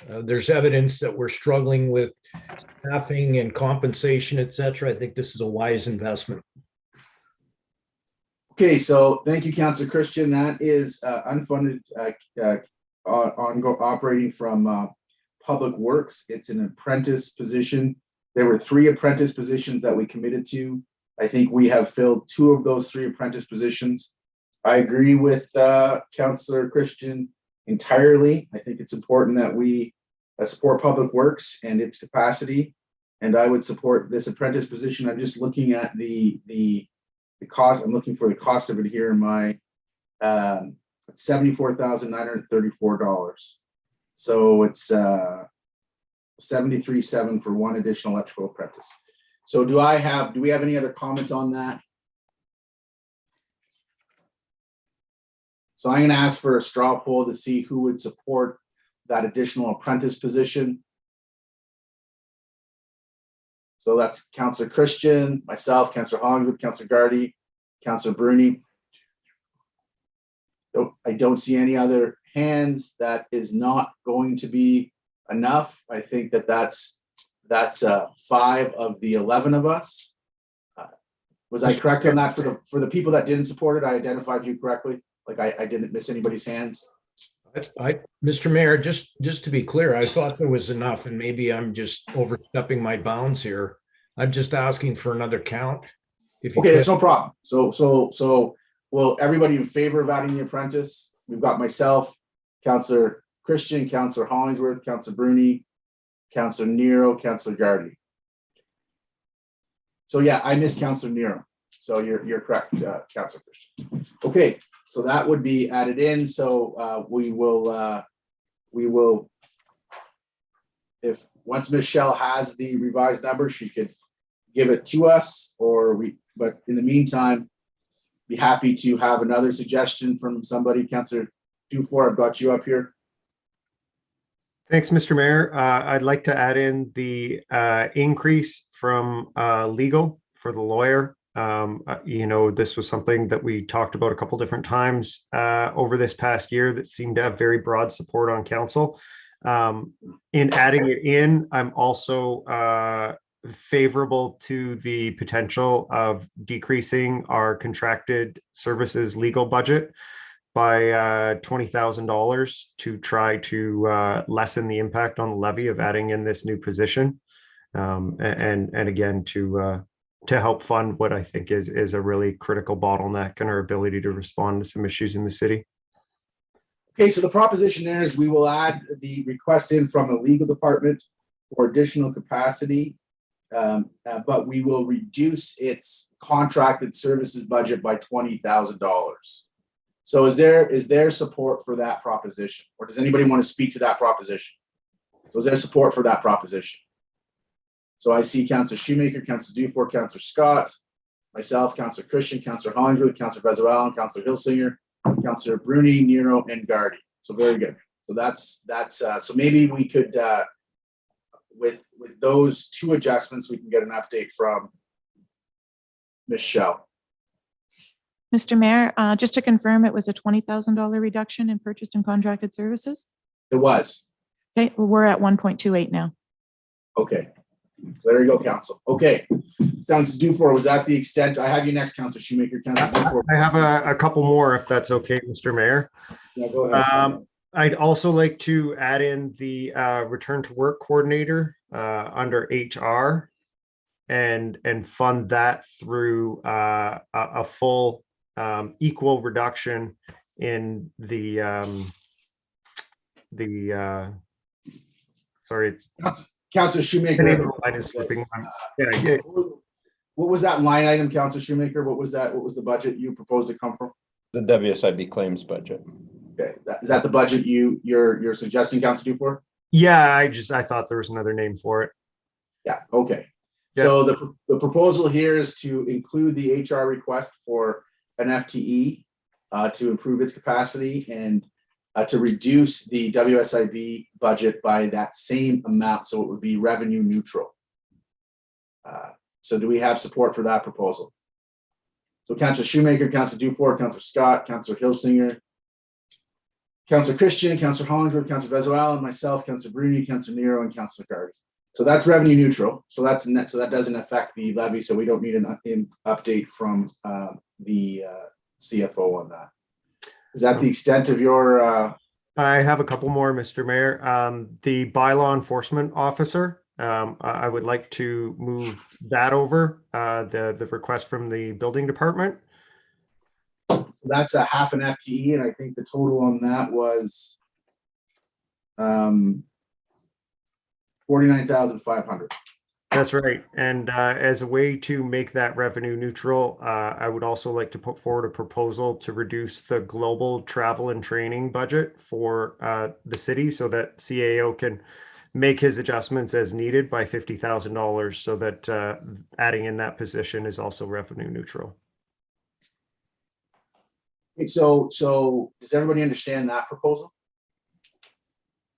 there's evidence that we're struggling with staffing and compensation, et cetera. I think this is a wise investment. Okay, so thank you, Councillor Christian. That is unfunded operating from Public Works. It's an apprentice position. There were 3 apprentice positions that we committed to. I think we have filled 2 of those 3 apprentice positions. I agree with Councillor Christian entirely. I think it's important that we support Public Works and its capacity, and I would support this apprentice position. I'm just looking at the cost. I'm looking for the cost of it here in my $74,934. So it's $73,700 for 1 additional electrical apprentice. So do we have any other comments on that? So I'm going to ask for a straw poll to see who would support that additional apprentice position. So that's Councillor Christian, myself, Councillor Hollingsworth, Councillor Gardy, Councillor Bruni. I don't see any other hands. That is not going to be enough. I think that's 5 of the 11 of us. Was I correct on that for the people that didn't support it? I identified you correctly. Like I didn't miss anybody's hands. Mr. Mayor, just to be clear, I thought there was enough, and maybe I'm just overstepping my bounds here. I'm just asking for another count. If you Okay, that's could. no problem. Well, everybody in favor of adding the apprentice? We've got myself, Councillor Christian, Councillor Hollingsworth, Councillor Bruni, Councillor Nero, Councillor Gardy. So yeah, I missed Councillor Nero. So you're correct, Councillor Christian. Okay, so that would be added in. So we will, if once Michelle has the revised number, she could give it to us, but in the meantime, be happy to have another suggestion from somebody. Councillor Dufour, I've got you up here. Thanks, Mr. Mayor. I'd like to add in the increase from legal for the lawyer. This was something that we talked about a couple different times over this past year that seemed to have very broad support on council. In adding it in, I'm also favorable to the potential of decreasing our contracted services legal budget by $20,000 to try to lessen the impact on the levy of adding in this new position, and again to help fund what I think is a really critical bottleneck in our ability to respond to some issues in the city. Okay, so the proposition there is we will add the request in from the legal department for additional capacity, but we will reduce its contracted services budget by $20,000. So is there support for that proposition, or does anybody want to speak to that proposition? So is there support for that proposition? So I see Councillor Shoemaker, Councillor Dufour, Councillor Scott, myself, Councillor Christian, Councillor Hollingsworth, Councillor Vezoal, Councillor Hilsinger, Councillor Bruni, Nero, and Gardy. So very good. So that's so maybe we could with those two adjustments, we can get an update from Michelle. Mr. Mayor, just to confirm, it was a $20,000 reduction in purchased and contracted services? It was. Okay, well, we're at 1.28 now. Okay. So there you go, Council. Okay. Sounds Dufour, was that the extent? I have you next, Councillor Shoemaker. Councillor Dufour. I have a couple more, if that's okay, Mr. Mayor. Yeah, go ahead. I'd also like to add in the return to work coordinator under HR and fund that through a full equal reduction in the sorry, it's Councillor Shoemaker. Yeah. What was that line item, Councillor Shoemaker? What was that? What was the budget you proposed to come from? The WSIB claims budget. Okay, is that the budget you're suggesting, Councillor Dufour? Yeah, I thought there was another name for it. Yeah, okay. Yeah. So the proposal here is to include the HR request for an FTE to improve its capacity and to reduce the WSIB budget by that same amount, so it would be revenue neutral. So do we have support for that proposal? So Councillor Shoemaker, Councillor Dufour, Councillor Scott, Councillor Hilsinger, Councillor Christian, Councillor Hollingsworth, Councillor Vezoal, and myself, Councillor Bruni, Councillor Nero, and Councillor Gardy. So that's revenue neutral. So that's net. So that doesn't affect the levy. So we don't need an update from the CFO on that. Is that the extent of your? I have a couple more, Mr. Mayor. The bylaw enforcement officer. I would like to move that over. The request from the building department. So that's a half an FTE, and I think the total on that was 49,500. That's right. And as a way to make that revenue neutral, I would also like to put forward a proposal to reduce the global travel and training budget for the city so that CAO can make his adjustments as needed by $50,000 so that adding in that position is also revenue neutral. So does everybody understand that proposal?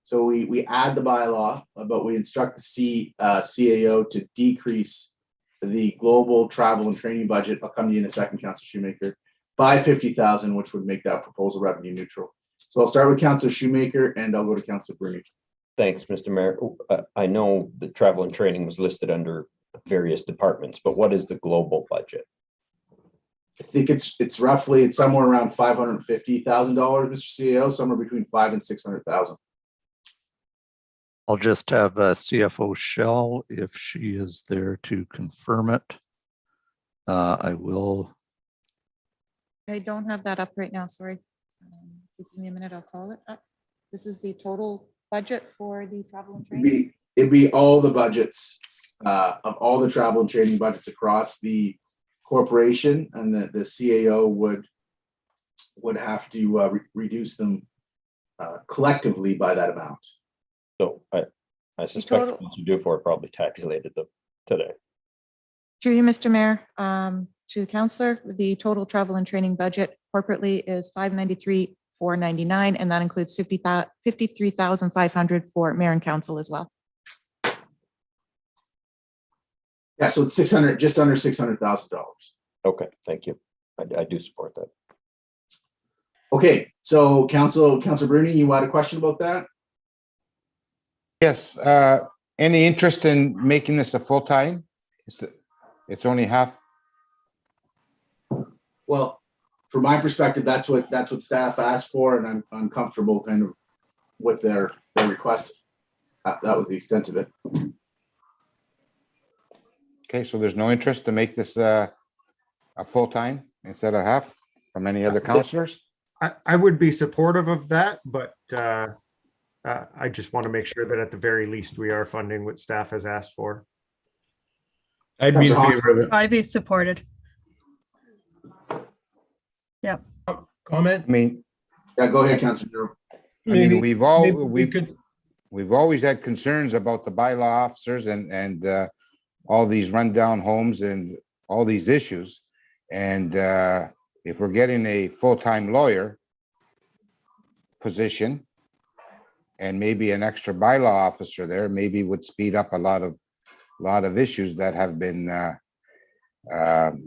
So we add the bylaw, but we instruct the CAO to decrease the global travel and training budget. I'll come to you in a second, Councillor Shoemaker, by 50,000, which would make that proposal revenue neutral. So I'll start with Councillor Shoemaker and I'll go to Councillor Bruni. Thanks, Mr. Mayor. I know that travel and training was listed under various departments, but what is the global budget? I think it's roughly, it's somewhere around $550,000, Mr. CEO, somewhere between 5 and 600,000. I'll just have CFO Shell, if she is there, to confirm it. I will. I don't have that up right now, sorry. Give me a minute, I'll call it up. This is the total budget for the travel and training. It'd be all the budgets of all the travel and training budgets across the corporation, and the CAO would have to reduce them collectively by that amount. So I suspect total- Mr. Dufour probably tabulated them today. Through you, Mr. Mayor, to the councillor, the total travel and training budget corporately is $593,499, and that includes $53,500 for mayor and council as well. Yeah, so it's 600, just under $600,000. Okay, thank you. I do support that. Okay, so Councilor Bruni, you had a question about that? Yes, any interest in making this a full-time? It's only half. Well, from my perspective, that's what staff asked for, and I'm comfortable kind of with their request. That was the extent of it. Okay, so there's no interest to make this a full-time instead of half from any other councillors? I would be supportive of that, but I just want to make sure that at the very least we are funding what staff has asked for. I'd be in favor of it. I'd be supported. Yeah. Comment? I mean, Yeah, go ahead, Councilor. I mean, we've always had concerns about the bylaw officers and all these rundown homes and all these issues. And if we're getting a full-time lawyer position and maybe an extra bylaw officer there, maybe would speed up a lot of issues that have been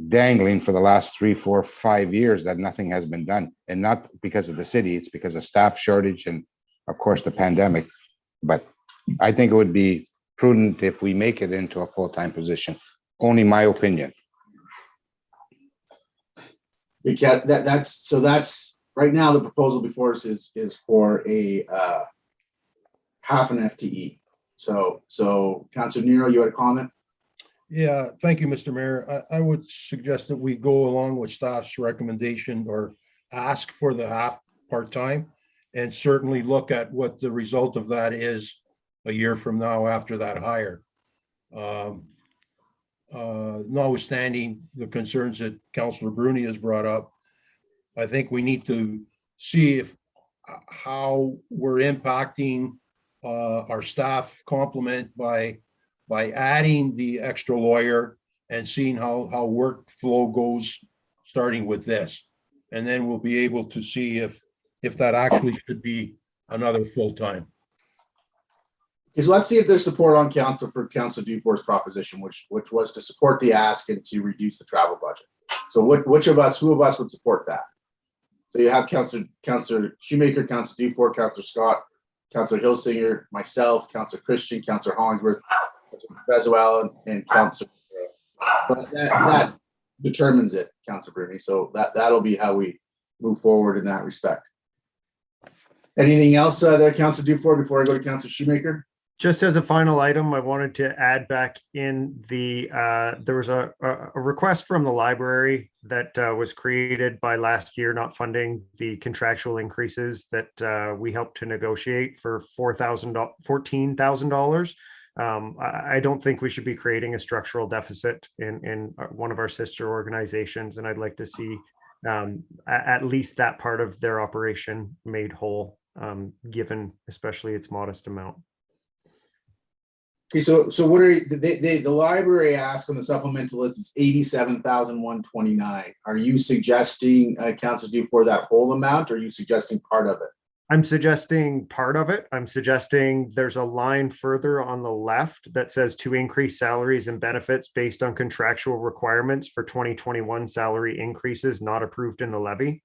dangling for the last 3, 4, 5 years that nothing has been done. And not because of the city, it's because of staff shortage and of course the pandemic. But I think it would be prudent if we make it into a full-time position. Only my opinion. Because that's right now the proposal before us is for a half an FTE. So Councilor Nero, you had a comment? Yeah, thank you, Mr. Mayor. I would suggest that we go along with staff's recommendation or ask for the half part-time and certainly look at what the result of that is a year from now after that hire. Notwithstanding the concerns that Councilor Bruni has brought up, I think we need to see how we're impacting our staff complement by adding the extra lawyer and seeing how workflow goes, starting with this. And then we'll be able to see if that actually should be another full-time. Because let's see if there's support on council for Councilor Dufour's proposition, which was to support the ask and to reduce the travel budget. So who of us would support that? So you have Councilor Shoemaker, Councilor Dufour, Councilor Scott, Councilor Hilsinger, myself, Councilor Christian, Councilor Hollingsworth, Bezuel, and Councilor. So that determines it, Councilor Bruni. So that'll be how we move forward in that respect. Anything else there, Councilor Dufour, before I go to Councilor Shoemaker? Just as a final item, I wanted to add back in there was a request from the library that was created by last year, not funding the contractual increases that we helped to negotiate for $14,000. I don't think we should be creating a structural deficit in one of our sister organizations, and I'd like to see at least that part of their operation made whole, given especially its modest amount. Okay, so what are the library ask on the supplemental list is $87,129. Are you suggesting, Councilor Dufour, that whole amount, or are you suggesting part of it? I'm suggesting part of it. I'm suggesting there's a line further on the left that says to increase salaries and benefits based on contractual requirements for 2021 salary increases not approved in the levy.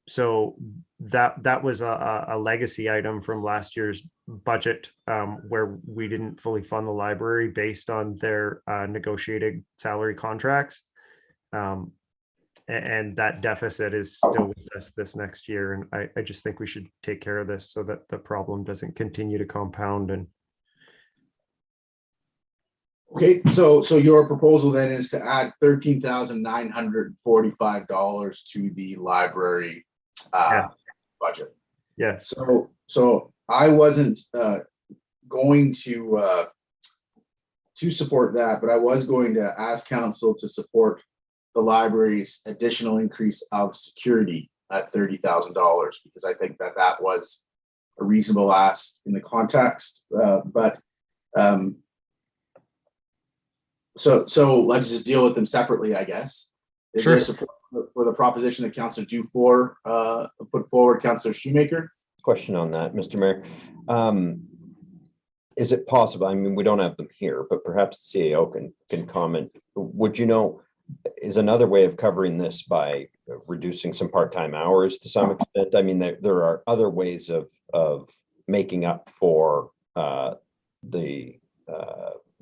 So that was a legacy item from last year's budget, where we didn't fully fund the library based on their negotiated salary contracts. And that deficit is still with us this next year. And I just think we should take care of this so that the problem doesn't continue to compound. And Okay, so your proposal then is to add $13,945 to the library budget. yes, So I wasn't going to support that, but I was going to ask council to support the library's additional increase of security at $30,000, because I think that that was a reasonable ask in the context. So let's just deal with them separately, I guess. Is there support for the proposition that Councillor Dufour put forward, Councillor Shoemaker? Question on that, Mr. Mayor. Is it possible, I mean, we don't have them here, but perhaps the CAO can comment. Would you know, is another way of covering this by reducing some part-time hours to some extent? I mean, there are other ways of making up for the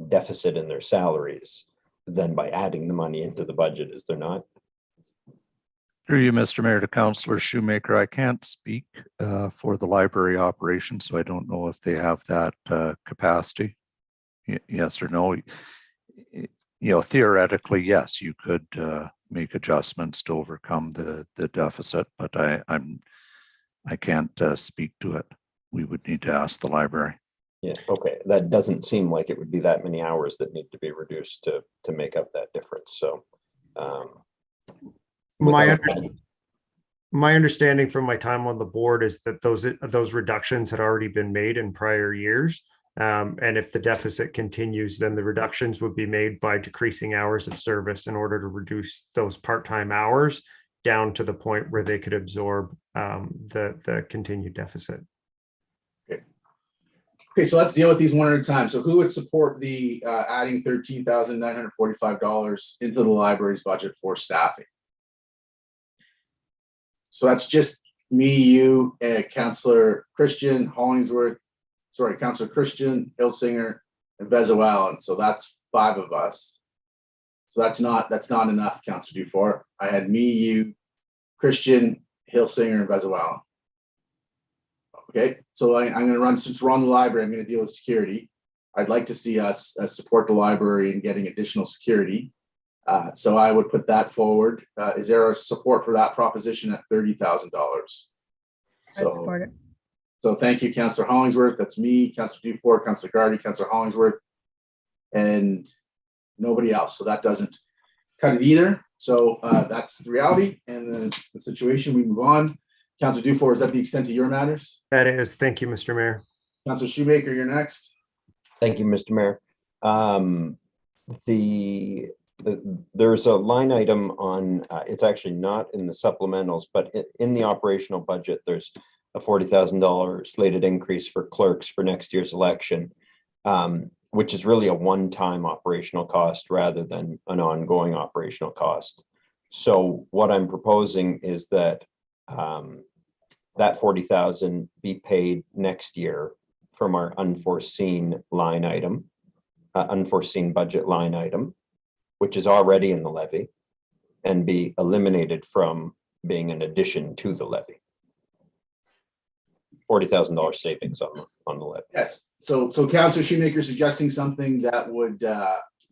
deficit in their salaries than by adding the money into the budget, is there not? Through you, Mr. Mayor, to Councillor Shoemaker, I can't speak for the library operation, so I don't know if they have that capacity. Yes or no? You know, theoretically, yes, you could make adjustments to overcome the deficit, but I can't speak to it. We would need to ask the library. Yeah, okay. That doesn't seem like it would be that many hours that need to be reduced to make up that difference. So my understanding from my time on the board is that those reductions had already been made in prior years. And if the deficit continues, then the reductions would be made by decreasing hours of service in order to reduce those part-time hours down to the point where they could absorb the continued deficit. Okay, so let's deal with these one at a time. So who would support the adding $13,945 into the library's budget for staffing? So that's just me, you, Councillor Christian, Hollingsworth, Councillor Christian, Hilsinger, and Bezo Allen. So that's 5 of us. So that's not enough, Councillor Dufour. I had me, you, Christian, Hilsinger, and Bezo Allen. Okay, so I'm going to run, since we're on the library, I'm going to deal with security. I'd like to see us support the library in getting additional security. So I would put that forward. Is there a support for that proposition at $30,000? I support it. So thank you, Councillor Hollingsworth. That's me, Councillor Dufour, Councillor Gardy, Councillor Hollingsworth, and nobody else. So that doesn't cut it either. So that's the reality and the situation. We move on. Councillor Dufour, is that the extent of your matters? That is. Thank you, Mr. Mayor. Councillor Shoemaker, you're next. Thank you, Mr. Mayor. There's a line item on, it's actually not in the supplementals, but in the operational budget, there's a $40,000 slated increase for clerks for next year's election, which is really a one-time operational cost rather than an ongoing operational cost. So what I'm proposing is that that $40,000 be paid next year from our unforeseen line item, unforeseen budget line item, which is already in the levy, and be eliminated from being an addition to the levy. $40,000 savings on the levy. Yes. So Councillor Shoemaker suggesting something that would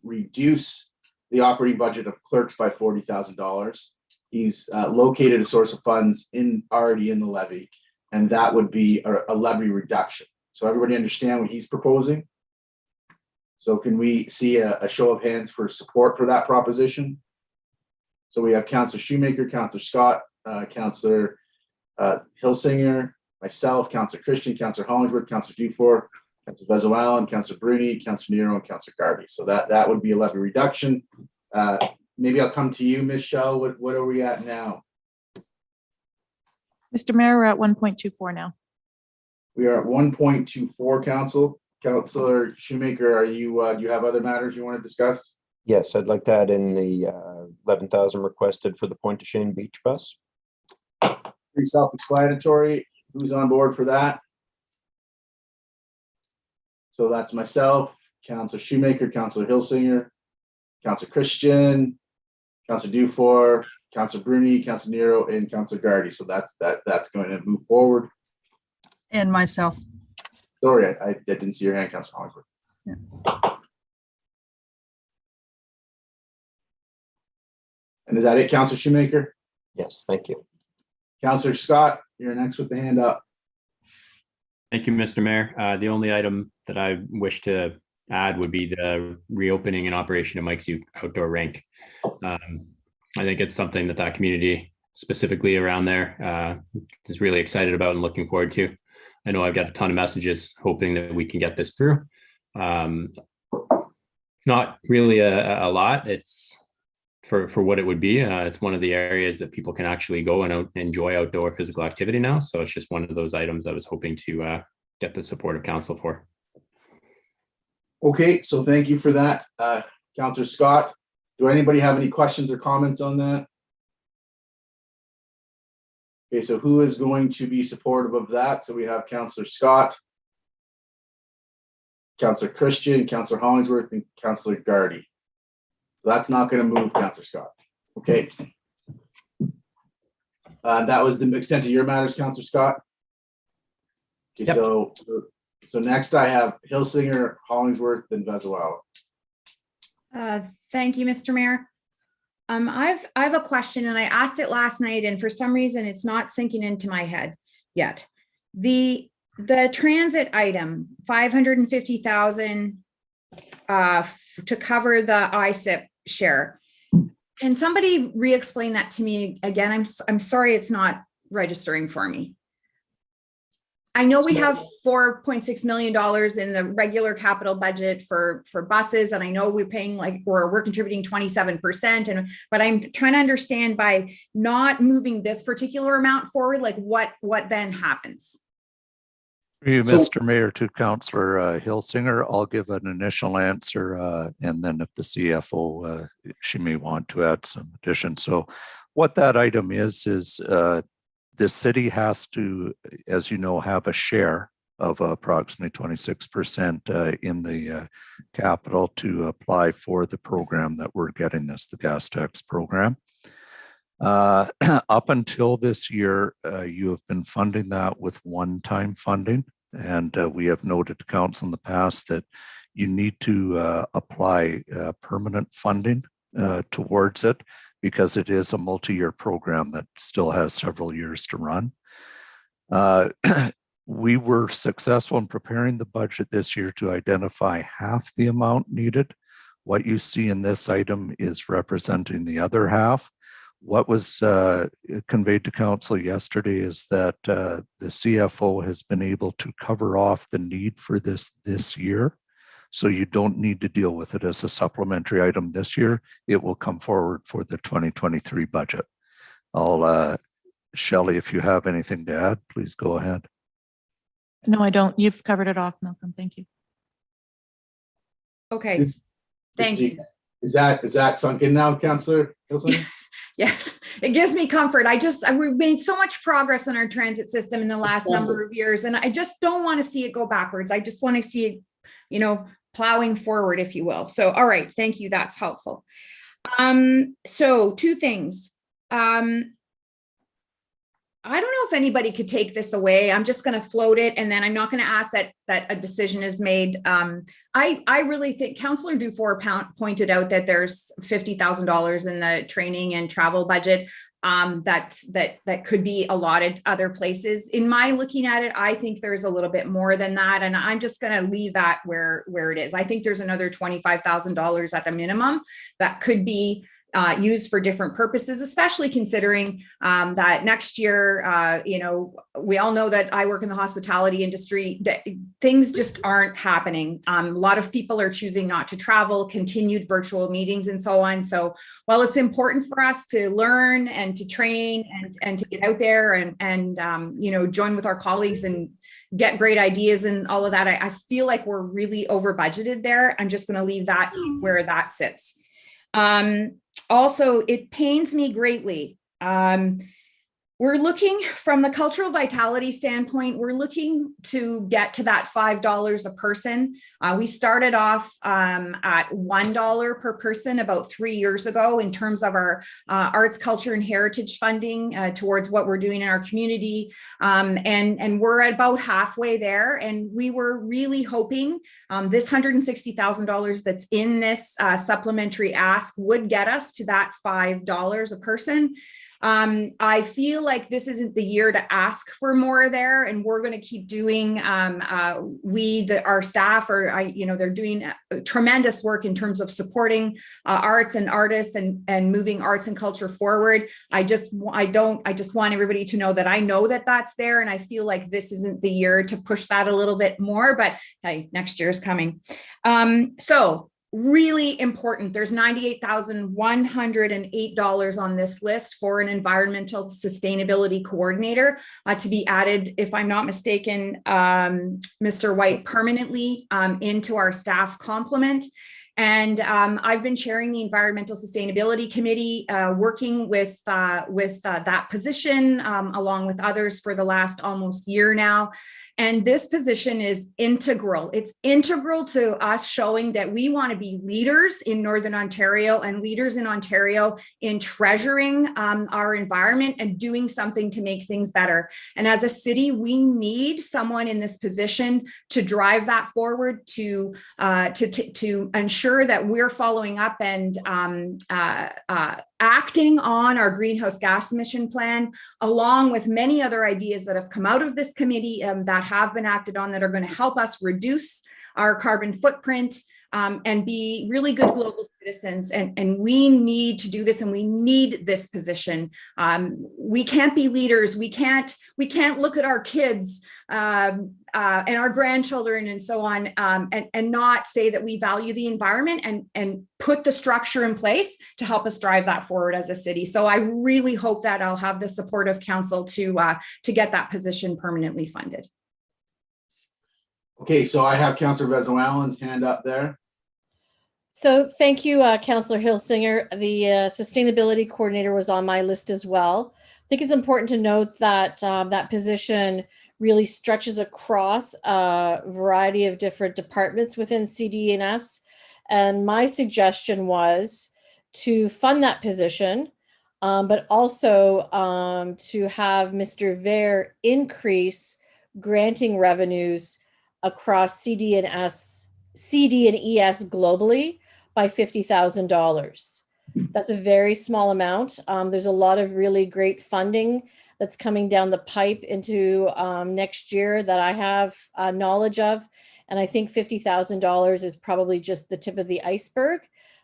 reduce the operating budget of clerks by $40,000. He's located a source of funds already in the levy, and that would be a levy reduction. So everybody understand what he's proposing? So can we see a show of hands for support for that proposition? So we have Councillor Shoemaker, Councillor Scott, Councillor Hilsinger, myself, Councillor Christian, Councillor Hollingsworth, Councillor Dufour, Councillor Bezo Allen, Councillor Bruni, Councillor Nero, and Councillor Garvey. So that would be a levy reduction. Maybe I'll come to you, Ms. Shell. What are we at now? Mr. Mayor, we're at 1.24 now. We are at 1.24, Council. Councillor Shoemaker, do you have other matters you want to discuss? Yes, I'd like to add in the 11,000 requested for the Point to Shane Beach bus. Pretty self-explanatory. Who's on board for that? So that's myself, Councillor Shoemaker, Councillor Hilsinger, Councillor Christian, Councillor Dufour, Councillor Bruni, Councillor Nero, and Councillor Gardy. So that's going to move forward. And myself. Sorry, I didn't see your hand, Councillor Hollingsworth. Yeah. And is that it, Councillor Shoemaker? Yes, thank you. Councillor Scott, you're next with the hand up. Thank you, Mr. Mayor. The only item that I wish to add would be the reopening and operation of Mike's Youth outdoor rink. I think it's something that community, specifically around there, is really excited about and looking forward to. I know I've got a ton of messages hoping that we can get this through. It's not really a lot. It's for what it would be. It's one of the areas that people can actually go and enjoy outdoor physical activity now. So it's just one of those items I was hoping to get the support of council for. Okay, so thank you for that, Councillor Scott. Do anybody have any questions or comments on that? Okay, so who is going to be supportive of that? So we have Councillor Scott, Councillor Christian, Councillor Hollingsworth, and Councillor Gardy. So that's not going to move, Councillor Scott. Okay. That was the extent of your matters, Councillor Scott. Okay, yep. So next I have Hilsinger, Hollingsworth, and Vezuela. Thank you, Mr. Mayor. I have a question, and I asked it last night, and for some reason it's not sinking into my head yet. The transit item, 550,000 to cover the ISIP share. Can somebody re-explain that to me again? I'm sorry, it's not registering for me. I know we have $4.6 million in the regular capital budget for buses, and I know we're contributing 27%. But I'm trying to understand, by not moving this particular amount forward, like what then happens? Mr. Mayor, to Councillor Hilsinger, I'll give an initial answer, and then if the CFO, she may want to add some addition. So what that item is the city has to, as you know, have a share of approximately 26% in the capital to apply for the program that we're getting this, the gas tax program. Up until this year, you have been funding that with one-time funding. And we have noted to council in the past that you need to apply permanent funding towards it, because it is a multi-year program that still has several years to run. We were successful in preparing the budget this year to identify half the amount needed. What you see in this item is representing the other half. What was conveyed to council yesterday is that the CFO has been able to cover off the need for this year. So you don't need to deal with it as a supplementary item this year. It will come forward for the 2023 budget. Shelley, if you have anything to add, please go ahead. No, I don't. You've covered it off, Malcolm. Thank you. Okay, thank you. Is that sunk in now, Councillor Hilsinger? Yes, it gives me comfort. We've made so much progress in our transit system in the last number of years, and I just don't want to see it go backwards. I just want to see it, plowing forward, if you will. So, all right, thank you. That's helpful. So two things. I don't know if anybody could take this away. I'm just going to float it, and then I'm not going to ask that a decision is made. I really think Councillor Dufour pointed out that there's $50,000 in the training and travel budget that could be allotted other places. In my looking at it, I think there's a little bit more than that, and I'm just going to leave that where it is. I think there's another $25,000 at the minimum that could be used for different purposes, especially considering that next year, we all know that I work in the hospitality industry, that things just aren't happening. A lot of people are choosing not to travel, continued virtual meetings and so on. So while it's important for us to learn and to train and to get out there and join with our colleagues and get great ideas and all of that, I feel like we're really over budgeted there. I'm just going to leave that where that sits. Also, it pains me greatly We're looking from the cultural vitality standpoint, we're looking to get to that $5 a person. We started off at $1 per person about 3 years ago in terms of our arts, culture, and heritage funding towards what we're doing in our community. And we're at about halfway there. And we were really hoping this $160,000 that's in this supplementary ask would get us to that $5 a person. I feel like this isn't the year to ask for more there, and we're going to keep doing. Our staff are, they're doing tremendous work in terms of supporting arts and artists and moving arts and culture forward. I just want everybody to know that I know that that's there, and I feel like this isn't the year to push that a little bit more. But hey, next year's coming. So. Really important. There's $98,108 on this list for an environmental sustainability coordinator to be added, if I'm not mistaken, Mr. White, permanently into our staff complement. And I've been chairing the Environmental Sustainability Committee, working with that position, along with others for the last almost year now. And this position is integral. It's integral to us showing that we want to be leaders in Northern Ontario and leaders in Ontario in treasuring our environment and doing something to make things better. And as a city, we need someone in this position to drive that forward, to ensure that we're following up and acting on our greenhouse gas emission plan, along with many other ideas that have come out of this committee that have been acted on that are going to help us reduce our carbon footprint and be really good global citizens. And we need to do this, and we need this position. We can't be leaders. We can't look at our kids and our grandchildren and so on and not say that we value the environment and put the structure in place to help us drive that forward as a city. So I really hope that I'll have the support of council to get that position permanently funded. Okay, so I have Councillor Vezo-Allen's hand up there. So thank you, Councillor Hilsinger. The sustainability coordinator was on my list as well. I think it's important to note that that position really stretches across a variety of different departments within CD&S. And my suggestion was to fund that position, but also to have Mr. Ver increase granting revenues across CD and ES globally by $50,000. That's a very small amount. There's a lot of really great funding that's coming down the pipe into next year that I have knowledge of. And I think $50,000 is probably just the tip of the iceberg.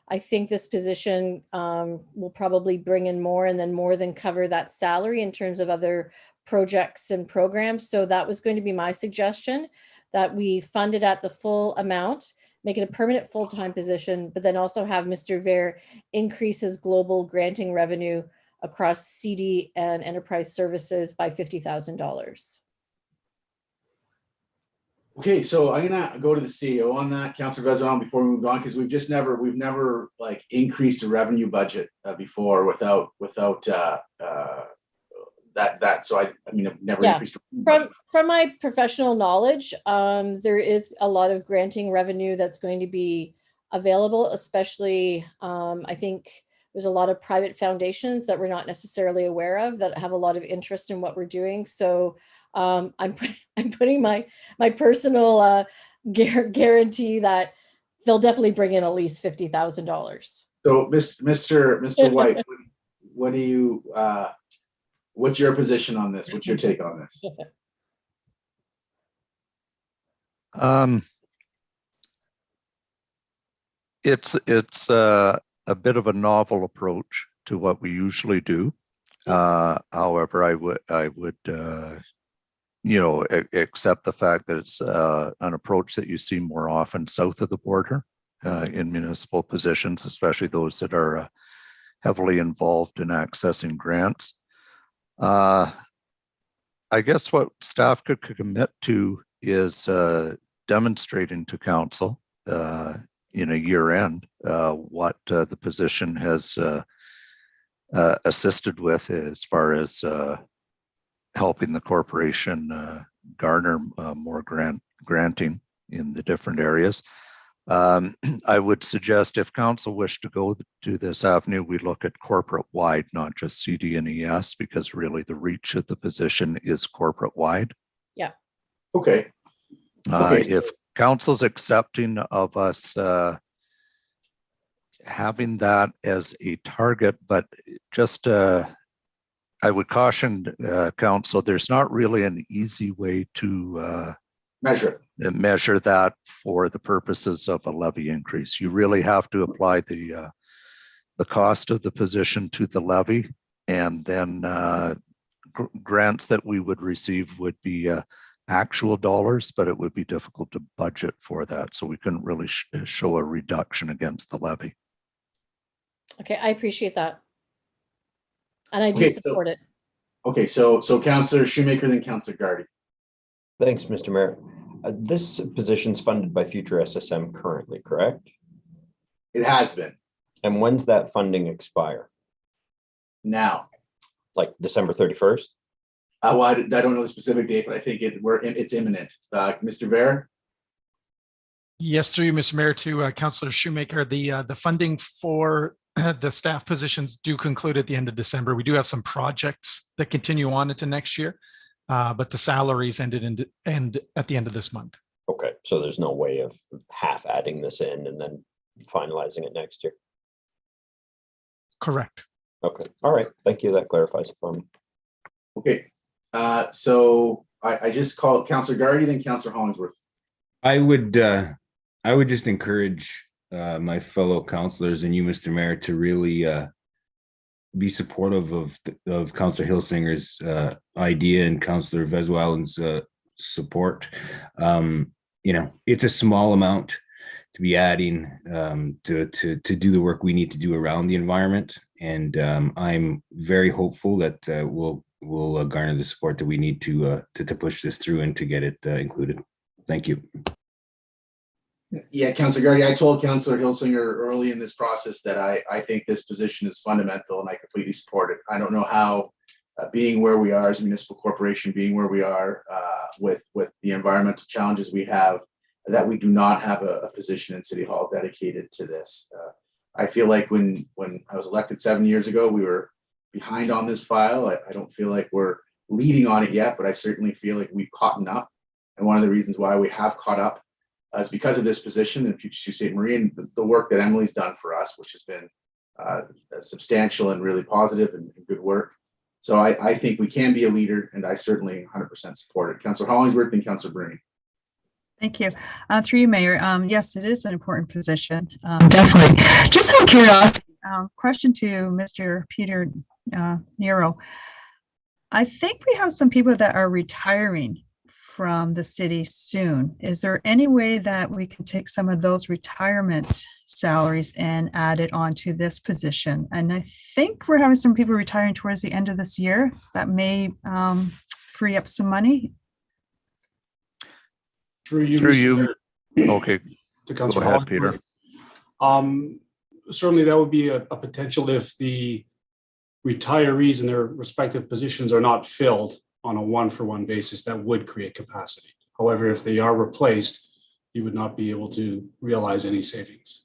I think this position will probably bring in more and then more than cover that salary in terms of other projects and programs. So that was going to be my suggestion, that we fund it at the full amount, make it a permanent full-time position, but then also have Mr. Ver increase his global granting revenue across CD and enterprise services by $50,000. Okay, so I'm gonna go to the CEO on that, Councillor Vezo-Allen, before we move on, because we've never like increased a revenue budget before without that. So I mean, I've never increased. From my professional knowledge, there is a lot of granting revenue that's going to be available, especially I think there's a lot of private foundations that we're not necessarily aware of that have a lot of interest in what we're doing. So I'm putting my personal guarantee that they'll definitely bring in at least $50,000. So Mr. White, what do you what's your position on this? What's your take on this? It's a bit of a novel approach to what we usually do. However, I would accept the fact that it's an approach that you see more often south of the border in municipal positions, especially those that are heavily involved in accessing grants. I guess what staff could commit to is demonstrating to council in a year end what the position has assisted with as far as helping the corporation garner more granting in the different areas. I would suggest if council wished to go to this avenue, we look at corporate wide, not just CD and ES, because really the reach of the position is corporate wide. Yeah. Okay. If council's accepting of us having that as a target, but just I would caution council, there's not really an easy way to measure that for the purposes of a levy increase. You really have to apply the cost of the position to the levy, and then grants that we would receive would be actual dollars, but it would be difficult to budget for that. So we couldn't really show a reduction against the levy. Okay, I appreciate that. And I do support it. Okay, so Councillor Shoemaker, then Councillor Gardy. Thanks, Mr. Mayor. This position's funded by future SSM currently, correct? It has been. And when's that funding expire? Now. Like December 31st? Well, I don't know the specific date, but I think it's imminent. Mr. Ver? Yes, through you, Mr. Mayor, to Councillor Shoemaker, the funding for the staff positions do conclude at the end of December. We do have some projects that continue on into next year, but the salaries end at the end of this month. Okay, so there's no way of half adding this in and then finalizing it next year? Correct. Okay, all right, thank you. That clarifies it for me. Okay, so I just called Councillor Gardy, then Councillor Hollingsworth. I would just encourage my fellow councillors and you, Mr. Mayor, to really be supportive of Councillor Hilsinger's idea and Councillor Vesualen's support. You know, it's a small amount to be adding to do the work we need to do around the environment, and I'm very hopeful that we'll garner the support that we need to push this through and to get it included. Thank you. Yeah, Councillor Gardy, I told Councillor Hilsinger early in this process that I think this position is fundamental and I completely support it. I don't know how being where we are as a municipal corporation, being where we are with the environmental challenges we have, that we do not have a position in City Hall dedicated to this. I feel like when I was elected 7 years ago, we were behind on this file. I don't feel like we're leading on it yet, but I certainly feel like we've caught up. And one of the reasons why we have caught up is because of this position in Future Sault Ste. Marie and the work that Emily's done for us, which has been substantial and really positive and good work. So I think we can be a leader, and I certainly 100% support it. Councillor Hollingsworth and Councillor Bruni. Thank you. Through you, Mayor. Yes, it is an important position. Definitely. Just out of curiosity, question to Mr. Peter Nero. I think we have some people that are retiring from the city soon. Is there any way that we can take some of those retirement salaries and add it onto this position? And I think we're having some people retiring towards the end of this year that may free up some money. Through you. Okay. To Councillor Go ahead, Peter. Certainly that would be a potential if the retirees in their respective positions are not filled on a one-for-one basis. That would create capacity. However, if they are replaced, you would not be able to realize any savings.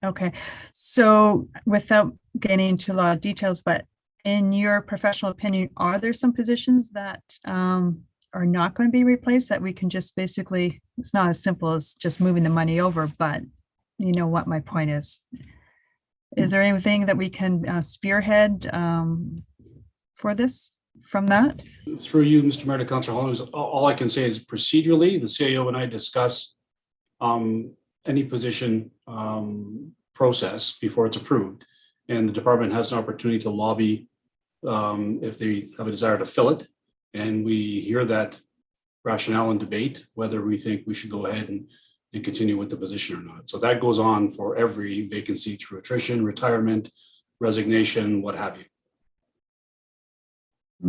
Okay, so without getting into a lot of details, but in your professional opinion, are there some positions that are not going to be replaced that we can just basically, it's not as simple as just moving the money over, but you know what my point is. Is there anything that we can spearhead for this from that? Through you, Mr. Mayor, to Councillor Hollins, all I can say is procedurally, the CAO and I discuss any position process before it's approved. And the department has an opportunity to lobby if they have a desire to fill it. And we hear that rationale and debate whether we think we should go ahead and continue with the position or not. So that goes on for every vacancy through attrition, retirement, resignation, what have you.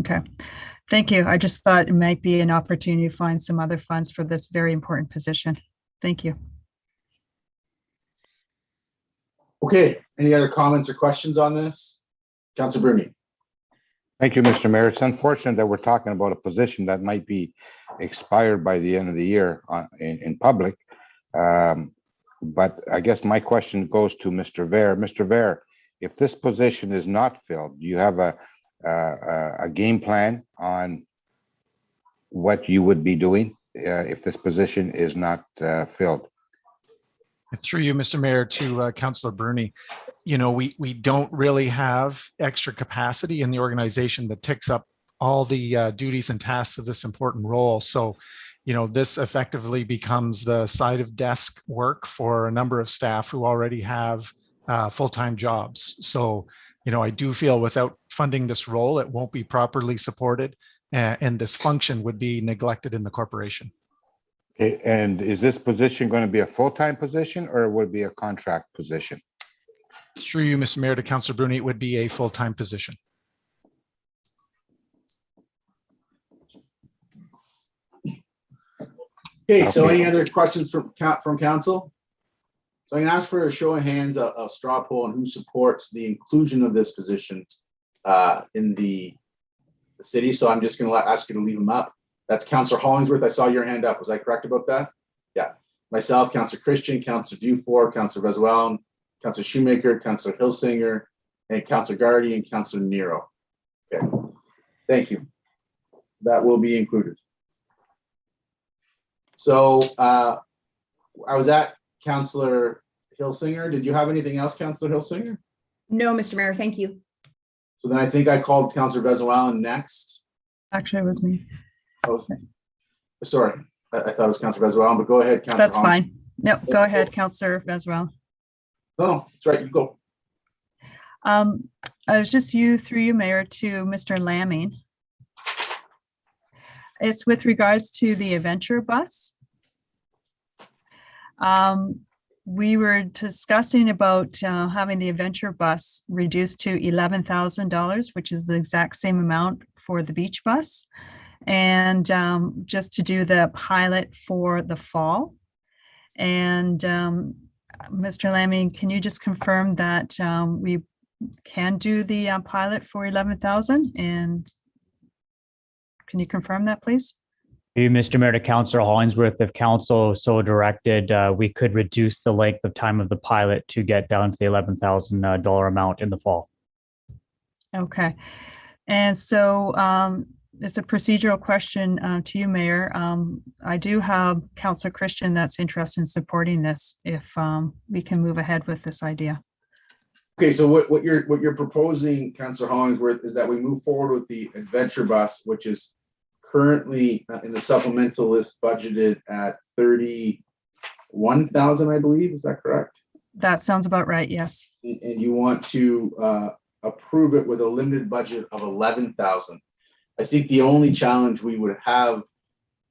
Okay, thank you. I just thought it might be an opportunity to find some other funds for this very important position. Thank you. Okay, any other comments or questions on this? Councillor Bruni. Thank you, Mr. Mayor. It's unfortunate that we're talking about a position that might be expired by the end of the year in public. But I guess my question goes to Mr. Ver. Mr. Ver, if this position is not filled, do you have a game plan on what you would be doing if this position is not filled? Through you, Mr. Mayor, to Councillor Bruni, you know, we don't really have extra capacity in the organization that picks up all the duties and tasks of this important role. So, you know, this effectively becomes the side of desk work for a number of staff who already have full-time jobs. So, you know, I do feel without funding this role, it won't be properly supported, and this function would be neglected in the corporation. Okay, and is this position going to be a full-time position or would it be a contract position? Through you, Mr. Mayor, to Councillor Bruni, it would be a full-time position. Okay, so any other questions from council? So I'm gonna ask for a show of hands, a straw poll on who supports the inclusion of this position in the city. So I'm just gonna ask you to leave them up. That's Councillor Hollingsworth. I saw your hand up. Was I correct about that? Yeah. Myself, Councillor Christian, Councillor Dufour, Councillor Vesuel, Councillor Shoemaker, Councillor Hilsinger, and Councillor Gardy and Councillor Nero. Okay. Thank you. That will be included. So I was at Councillor Hilsinger. Did you have anything else, Councillor Hilsinger? No, Mr. Mayor, thank you. So then I think I called Councillor Vesuel next. Actually, it was me. Oh, sorry. I thought it was Councillor Vesuel, but go ahead, Councillor. That's fine. No, go ahead, Councillor Vesuel. No, that's right. You go. I was just through you, Mayor, to Mr. Lamming. It's with regards to the adventure bus. We were discussing about having the adventure bus reduced to $11,000, which is the exact same amount for the beach bus. And just to do the pilot for the fall. And Mr. Lamming, can you just confirm that we can do the pilot for 11,000? And can you confirm that, please? Mr. Mayor, to Councillor Hollingsworth, if council so directed, we could reduce the length of time of the pilot to get down to the $11,000 amount in the fall. Okay. And so it's a procedural question to you, Mayor. I do have Councillor Christian that's interested in supporting this if we can move ahead with this idea. Okay, so what you're proposing, Councillor Hollingsworth, is that we move forward with the adventure bus, which is currently in the supplemental list budgeted at 31,000, I believe. Is that correct? That sounds about right. Yes. And you want to approve it with a limited budget of 11,000. I think the only challenge we would have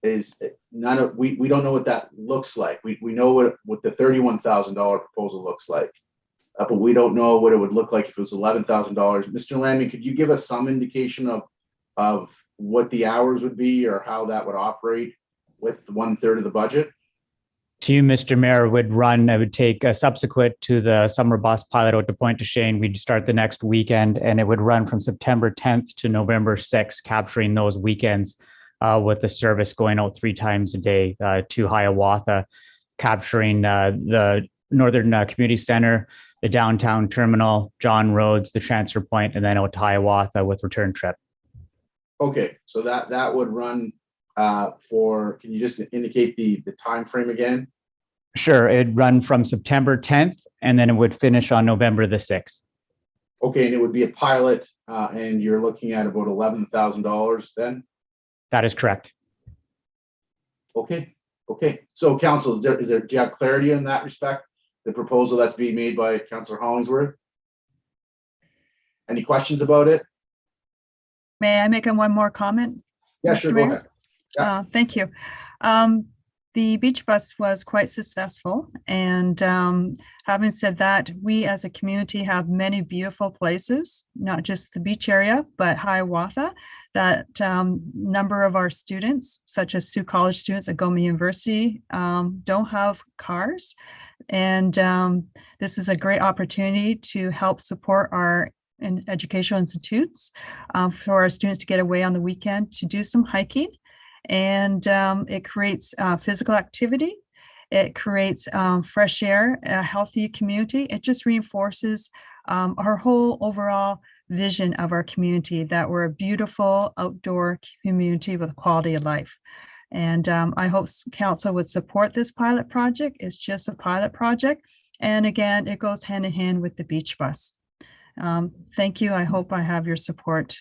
is we don't know what that looks like. We know what the $31,000 proposal looks like, but we don't know what it would look like if it was $11,000. Mr. Lamming, could you give us some indication of what the hours would be or how that would operate with 1/3 of the budget? To you, Mr. Mayor, I would take subsequent to the summer bus pilot out to Pointe du Chene. We'd start the next weekend and it would run from September 10th to November 6th, capturing those weekends with the service going out 3 times a day to Hiawatha, capturing the Northern Community Center, the downtown terminal, John Roads, the transfer point, and then out to Hiawatha with return trip. Okay, so that would run can you just indicate the time frame again? Sure, it'd run from September 10th and then it would finish on November the 6th. Okay, and it would be a pilot and you're looking at about $11,000 then? That is correct. Okay. So council, do you have clarity in that respect? The proposal that's being made by Councillor Hollingsworth? Any questions about it? May I make one more comment? Yeah, Mr. sure, Mayor? go ahead. Yeah. Thank you. The beach bus was quite successful. And having said that, we as a community have many beautiful places, not just the beach area, but Hiawatha, that number of our students, such as Sioux College students at Goma University, don't have cars. And this is a great opportunity to help support our and educational institutes for our students to get away on the weekend to do some hiking. And it creates physical activity. It creates fresh air, a healthy community. It just reinforces our whole overall vision of our community, that we're a beautiful outdoor community with quality of life. And I hope council would support this pilot project. It's just a pilot project. And again, it goes hand in hand with the beach bus. Thank you. I hope I have your support.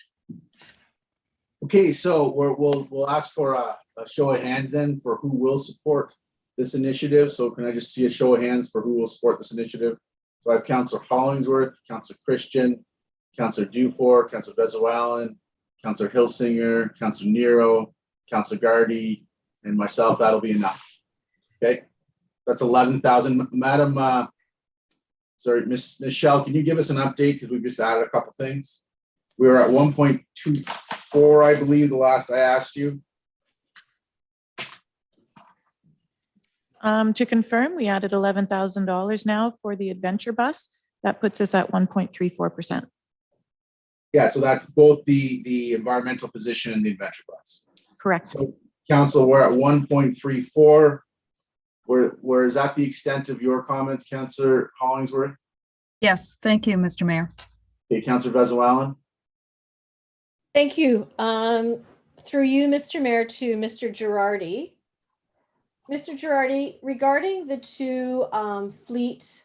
Okay, so we'll ask for a show of hands then for who will support this initiative. So can I just see a show of hands for who will support this initiative? So I have Councillor Hollingsworth, Councillor Christian, Councillor Dufour, Councillor Vezowalan, Councillor Hilsinger, Councillor Nero, Councillor Gardy, and myself. That'll be enough. Okay, that's 11,000. Madam, sorry, Miss Michelle, can you give us an update, because we've just added a couple things. We were at 1.24, I believe, the last I asked you. To confirm, we added $11,000 now for the adventure bus. That puts us at 1.34%. Yeah, so that's both the environmental position and the adventure bus. Correct. So, Council, we're at 1.34. Where is that the extent of your comments, Councillor Hollingsworth? Yes, thank you, Mr. Mayor. Okay, Councillor Vezowalan. Thank you. Through you, Mr. Mayor, to Mr. Girardi. Mr. Girardi, regarding the two fleet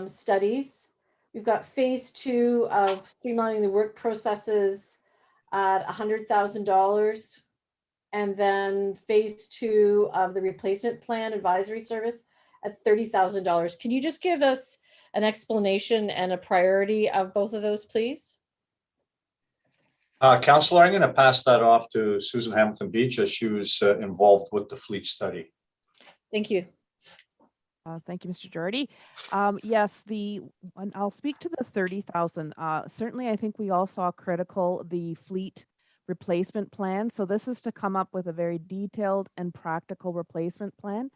studies, we've got phase 2 of streamlining the work processes at $100,000, and then phase 2 of the replacement plan advisory service at $30,000. Can you just give us an explanation and a priority of both of those, please? Councillor, I'm going to pass that off to Susan Hamilton Beach, as she was involved with the fleet study. Thank you. Thank you, Mr. Girardi. Yes, I'll speak to the 30,000. Certainly, I think we all saw critical the fleet replacement plan. So this is to come up with a very detailed and practical replacement plan.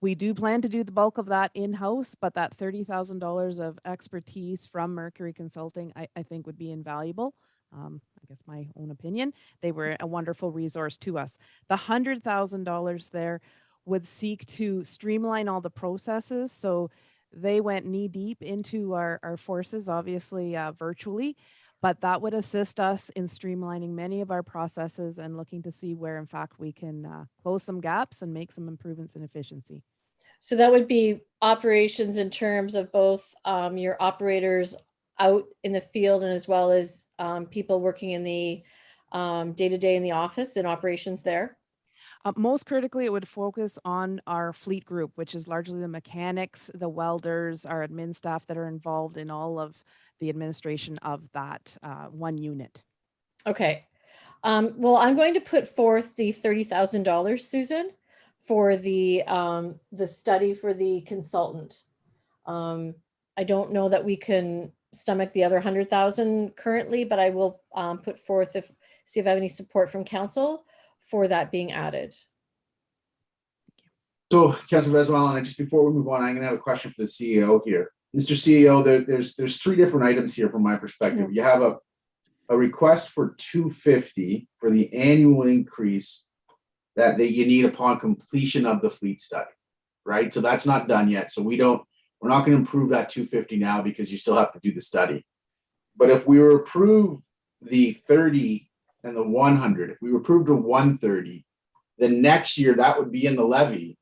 We do plan to do the bulk of that in-house, but that $30,000 of expertise from Mercury Consulting, I think would be invaluable. I guess my own opinion. They were a wonderful resource to us. The $100,000 there would seek to streamline all the processes. So they went knee deep into our forces, obviously virtually, but that would assist us in streamlining many of our processes and looking to see where, in fact, we can close some gaps and make some improvements in efficiency. So that would be operations in terms of both your operators out in the field and as well as people working in the day-to-day in the office and operations there? Most critically, it would focus on our fleet group, which is largely the mechanics, the welders, our admin staff that are involved in all of the administration of that one unit. Okay. Well, I'm going to put forth the $30,000, Susan, for the study for the consultant. I don't know that we can stomach the other 100,000 currently, but I will put forth see if I have any support from council for that being added. So, Councillor Vezowalan, just before we move on, I'm going to have a question for the CEO here. Mr. CEO, there's 3 different items here from my perspective. You have a request for $250 for the annual increase that you need upon completion of the fleet study, right? So that's not done yet. So we're not going to improve that $250 now because you still have to do the study. But if we were approved the 30 and the 100, if we were approved to 130, then next year that would be in the levy.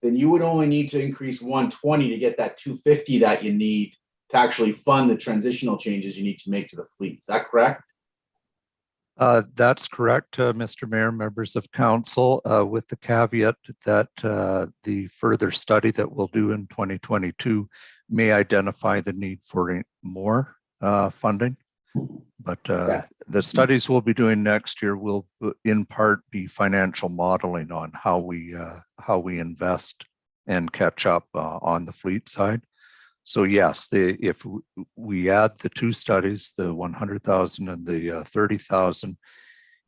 Then you would only need to increase 120 to get that 250 that you need to actually fund the transitional changes you need to make to the fleet. Is that correct? That's correct, Mr. Mayor, members of council, with the caveat that the further study that we'll do in 2022 may identify the need for more funding. But the studies we'll be doing next year will in part be financial modeling on how we invest and catch up on the fleet side. So yes, if we add the 2 studies, the 100,000 and the 30,000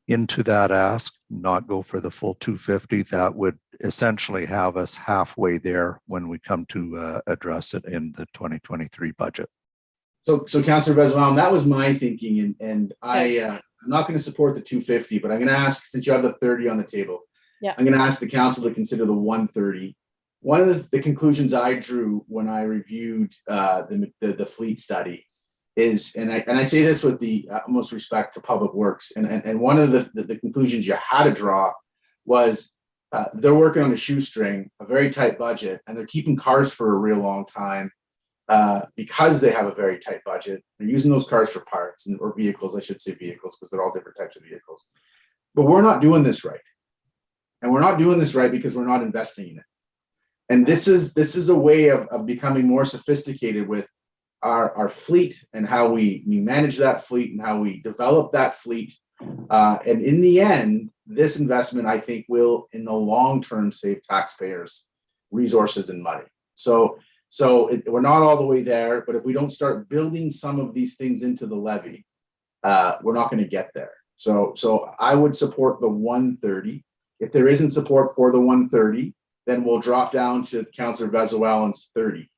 into that ask, not go for the full 250, that would essentially have us halfway there when we come to address it in the 2023 budget. So Councillor Bezwan, that was my thinking, and I'm not going to support the 250, but I'm going to ask, since you have the 30 on the table, Yeah. I'm going to ask the council to consider the 130. One of the conclusions I drew when I reviewed the fleet study is, and I say this with the utmost respect to Public Works, and one of the conclusions you had to draw was they're working on a shoestring, a very tight budget, and they're keeping cars for a real long time. Because they have a very tight budget, they're using those cars for parts or vehicles, I should say vehicles, because they're all different types of vehicles. But we're not doing this right. And we're not doing this right because we're not investing in it. And this is a way of becoming more sophisticated with our fleet and how we manage that fleet and how we develop that fleet. And in the end, this investment, I think, will in the long term save taxpayers resources and money. So we're not all the way there, but if we don't start building some of these things into the levy, we're not going to get there. So I would support the 130. If there isn't support for the 130, then we'll drop down to Councillor Vezowalen's 30.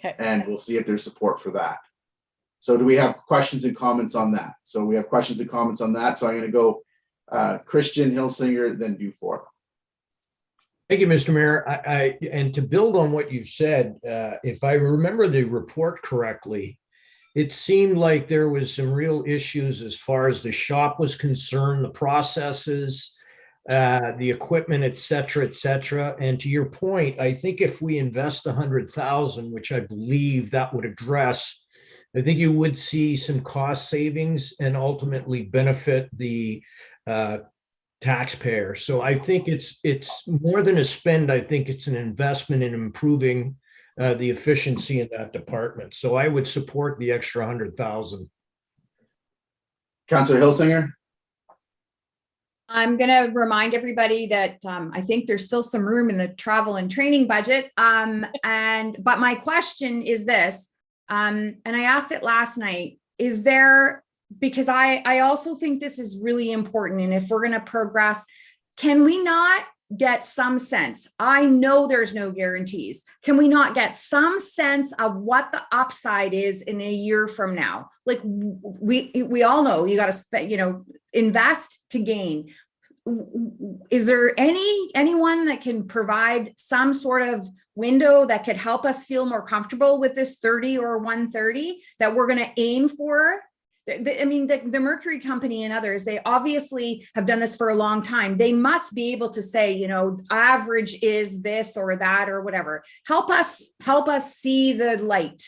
Okay. And we'll see if there's support for that. So do we have questions and comments on that? So we have questions and comments on that. So I'm going to go Christian, Hilsinger, then Dufour. Thank you, Mr. Mayor. And to build on what you said, if I remember the report correctly, it seemed like there was some real issues as far as the shop was concerned, the processes, the equipment, et cetera, and to your point, I think if we invest 100,000, which I believe that would address, I think you would see some cost savings and ultimately benefit the taxpayer. So I think it's more than a spend. I think it's an investment in improving the efficiency in that department. So I would support the extra 100,000. Councillor Hilsinger. I'm going to remind everybody that I think there's still some room in the travel and training budget. But my question is this, and I asked it last night, is there, because I also think this is really important. And if we're going to progress, can we not get some sense? I know there's no guarantees. Can we not get some sense of what the upside is in a year from now? Like we all know you got to spend, invest to gain. Is there anyone that can provide some sort of window that could help us feel more comfortable with this 30 or 130 that we're going to aim for? I mean, the Mercury Company and others, they obviously have done this for a long time. They must be able to say, average is this or that or whatever. Help us see the light.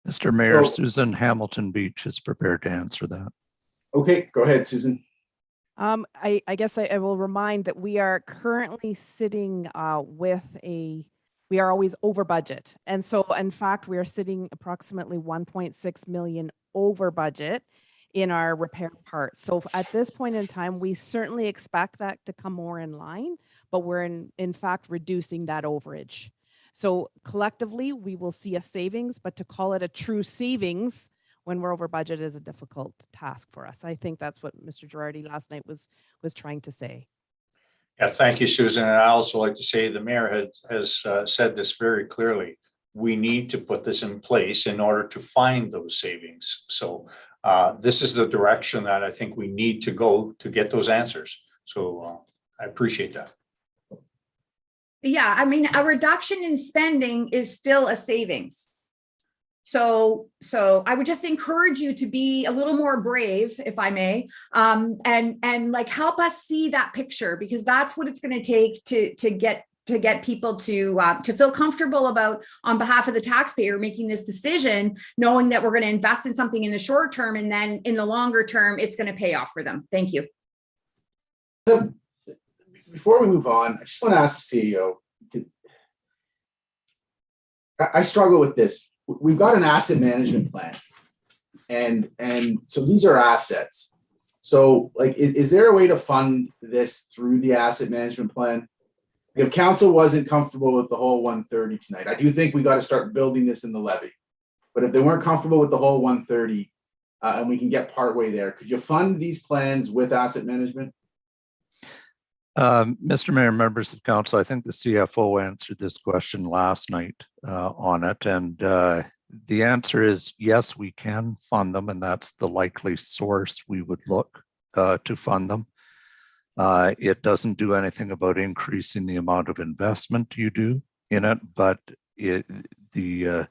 Mr. Mayor, Susan Hamilton Beach is prepared to answer that. Okay, go ahead, Susan. I guess I will remind that we are currently sitting we are always over budget. And so in fact, we are sitting approximately 1.6 million over budget in our repair parts. So at this point in time, we certainly expect that to come more in line, but we're in fact reducing that overage. So collectively, we will see a savings, but to call it a true savings when we're over budget is a difficult task for us. I think that's what Mr. Girardi last night was trying to say. Yeah, thank you, Susan. And I also like to say the mayor has said this very clearly. We need to put this in place in order to find those savings. So this is the direction that I think we need to go to get those answers. So I appreciate that. Yeah, I mean, a reduction in spending is still a savings. So I would just encourage you to be a little more brave, if I may, and like help us see that picture, because that's what it's going to take to get people to feel comfortable about, on behalf of the taxpayer, making this decision, knowing that we're going to invest in something in the short term, and then in the longer term, it's going to pay off for them. Thank you. Before we move on, I just want to ask the CEO. I struggle with this. We've got an asset management plan, and so these are assets. So like, is there a way to fund this through the asset management plan? If council wasn't comfortable with the whole 130 tonight, I do think we got to start building this in the levy. But if they weren't comfortable with the whole 130, and we can get partway there, could you fund these plans with asset management? Mr. Mayor, members of council, I think the CFO answered this question last night on it. And the answer is yes, we can fund them. And that's the likely source we would look to fund them. It doesn't do anything about increasing the amount of investment you do in it, but the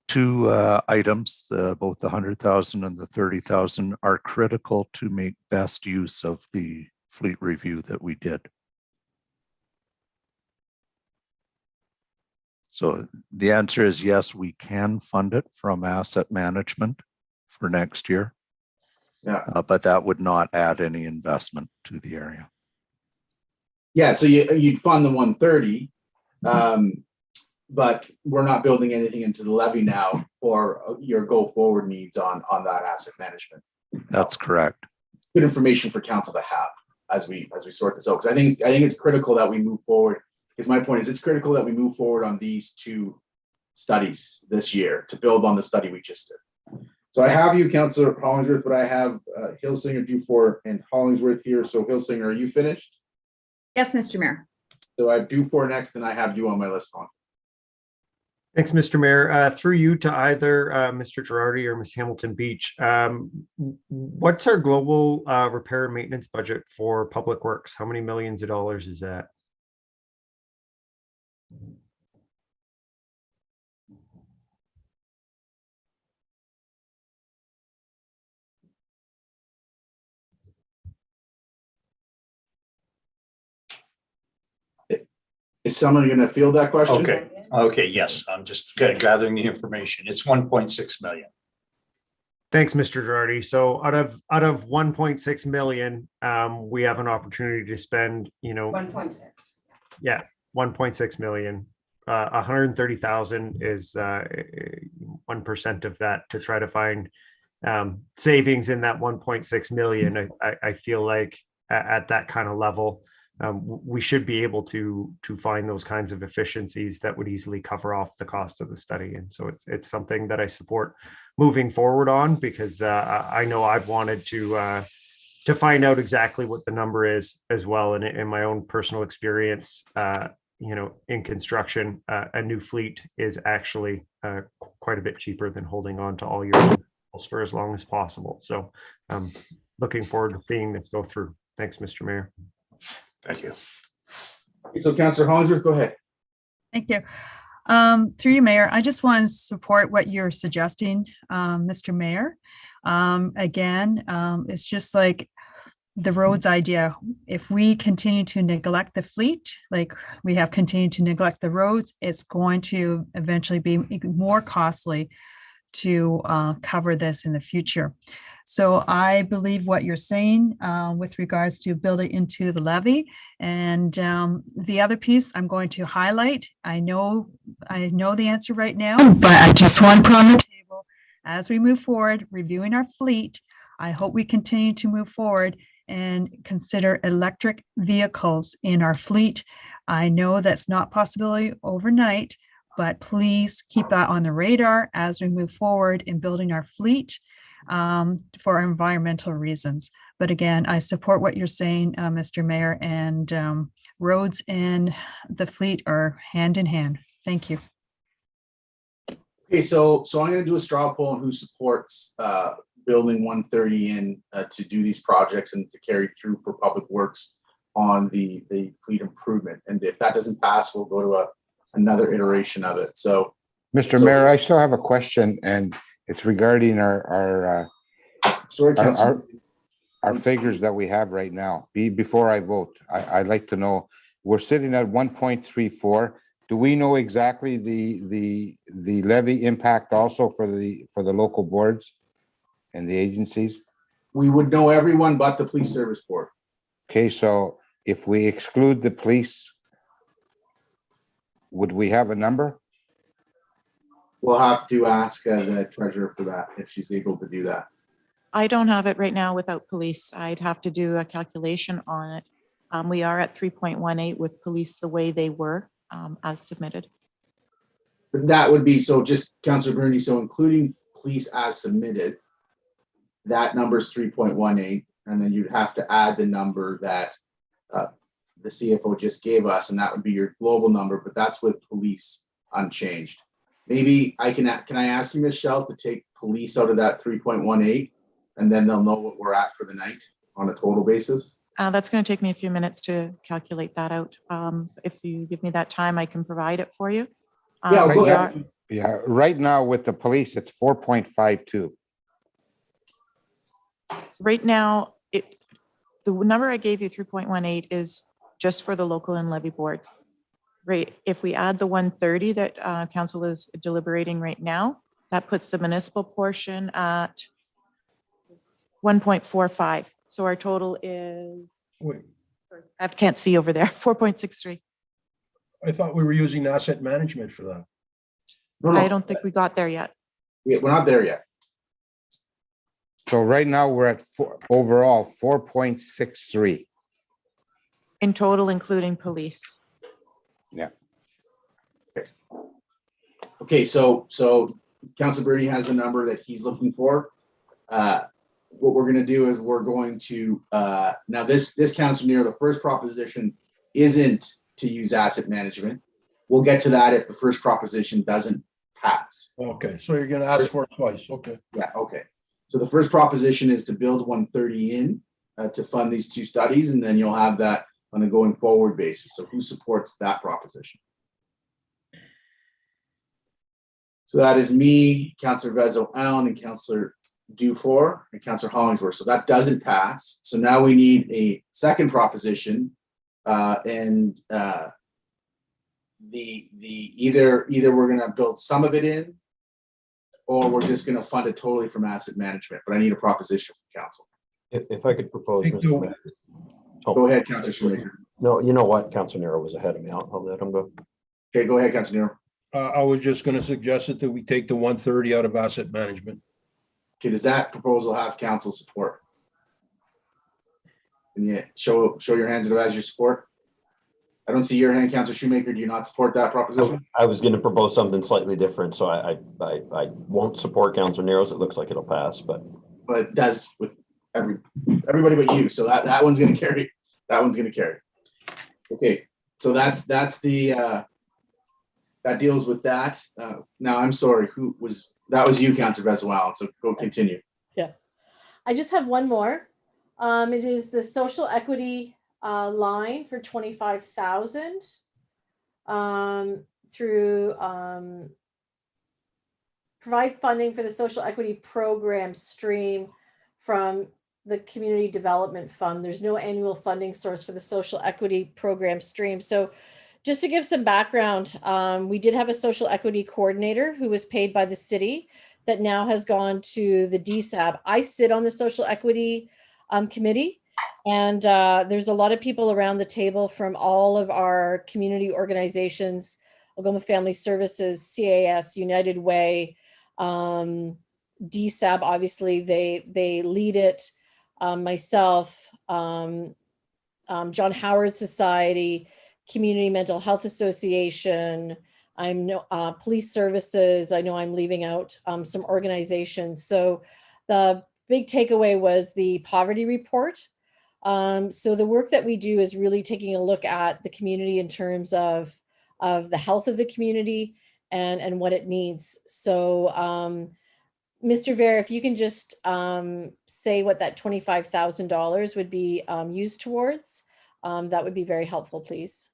two items, both the 100,000 and the 30,000, are critical to make best use of the fleet review that we did. So the answer is yes, we can fund it from asset management for next year. Yeah. But that would not add any investment to the area. Yeah, so you'd fund the 130, but we're not building anything into the levy now for your go forward needs on that asset management. That's correct. Good information for council to have as we sort this out, because I think it's critical that we move forward. Because my point is, it's critical that we move forward on these two studies this year to build on the study we just did. So I have you, Councillor Hollingsworth, but I have Hilsinger, Dufour, and Hollingsworth here. So Hilsinger, are you finished? Yes, Mr. Mayor. So I have Dufour next, and I have you on my list on. Thanks, Mr. Mayor. Through you to either Mr. Girardi or Ms. Hamilton Beach. What's our global repair and maintenance budget for public works? How many millions of dollars is that? Is someone going to field that question? Okay, yes, I'm just gathering the information. It's 1.6 million. Thanks, Mr. Girardi. So out of 1.6 million, we have an opportunity to spend, 1.6. Yeah, 1.6 million. 130,000 is 1% of that to try to find savings in that 1.6 million. I feel like at that kind of level, we should be able to find those kinds of efficiencies that would easily cover off the cost of the study. And so it's something that I support moving forward on, because I know I've wanted to find out exactly what the number is as well. And in my own personal experience, in construction, a new fleet is actually quite a bit cheaper than holding on to all your vehicles for as long as possible. So looking forward to seeing this go through. Thanks, Mr. Mayor. Thank you. So Councillor Hollingsworth, go ahead. Thank you. Through you, Mayor, I just want to support what you're suggesting, Mr. Mayor. Again, it's just like the roads idea. If we continue to neglect the fleet, like we have continued to neglect the roads, it's going to eventually be more costly to cover this in the future. So I believe what you're saying with regards to building into the levy. And the other piece I'm going to highlight, I know the answer right now, but I just want to put on the table as we move forward, reviewing our fleet. I hope we continue to move forward and consider electric vehicles in our fleet. I know that's not a possibility overnight, but please keep that on the radar as we move forward in building our fleet for environmental reasons. But again, I support what you're saying, Mr. Mayor, and roads and the fleet are hand in hand. Thank you. Okay, so I'm going to do a straw poll on who supports building 130 in to do these projects and to carry through for public works on the fleet improvement. And if that doesn't pass, we'll go to another iteration of it. So, Mr. Mayor, I still have a question, and it's regarding our figures that we have right now. Before I vote, I'd like to know, we're sitting at 1.34. Do we know exactly the levy impact also for the local boards and the agencies? We would know everyone but the police service board. Okay, so if we exclude the police, would we have a number? We'll have to ask the treasurer for that, if she's able to do that. I don't have it right now without police. I'd have to do a calculation on it. We are at 3.18 with police the way they were as submitted. That would be, so just Councillor Bruni, so including police as submitted, that number is 3.18, and then you'd have to add the number that the CFO just gave us, and that would be your global number, but that's with police unchanged. Maybe can I ask you, Ms. Shell, to take police out of that 3.18, and then they'll know what we're at for the night on a total basis? That's going to take me a few minutes to calculate that out. If you give me that time, I can provide it for you. Yeah, we go are- ahead. Yeah, right now with the police, it's 4.52. Right now, the number I gave you, 3.18, is just for the local and levy boards. Right, if we add the 130 that council is deliberating right now, that puts the municipal portion at 1.45. So our total is, Wait, I can't see over there, 4.63. I thought we were using asset management for that. No, I don't think we got there yet. we're not there yet. So right now we're at overall 4.63. In total, including police. Yeah. Okay, so Councilor Bernie has the number that he's looking for. What we're gonna do is we're going to, now this Councilor Nero, the first proposition isn't to use asset management. We'll get to that if the first proposition doesn't pass. Okay, so you're gonna ask for it twice, okay. Yeah, okay. So the first proposition is to build 130 in to fund these two studies, and then you'll have that on a going forward basis. So who supports that proposition? So that is me, Councillor Vezo Allen, and Councillor Dufour, and Councillor Hollingsworth. So that doesn't pass. So now we need a second proposition, and either we're gonna build some of it in, or we're just gonna fund it totally from asset management. But I need a proposition from council. If I could propose, Mr. Mayor. Go ahead, Councillor Shoemaker. No, you know what? Councilor Nero was ahead of me. I'll let him go. Okay, go ahead, Councillor Nero. I was just gonna suggest that we take the 130 out of asset management. Okay, does that proposal have council support? Can you show your hands as your support? I don't see your hand, Councillor Shoemaker. Do you not support that proposition? I was going to propose something slightly different, so I won't support Councilor Nero's. It looks like it'll pass, but It does with everybody but you. So that one's gonna carry. That one's gonna carry. Okay, so that's the that deals with that. Now I'm sorry, that was you, Councillor Vezo. So go continue. Yeah, I just have one more. It is the social equity line for 25,000 through provide funding for the social equity program stream from the community development fund. There's no annual funding source for the social equity program stream. So just to give some background, we did have a social equity coordinator who was paid by the city that now has gone to the DSAB. I sit on the social equity committee, and there's a lot of people around the table from all of our community organizations, Algoma Family Services, CAS, United Way, DSAB, obviously they lead it, myself, John Howard Society, Community Mental Health Association, I'm police services. I know I'm leaving out some organizations. So the big takeaway was the poverty report. So the work that we do is really taking a look at the community in terms of the health of the community and what it needs. So Mr. Ver, if you can just say what that $25,000 would be used towards, that would be very helpful, please.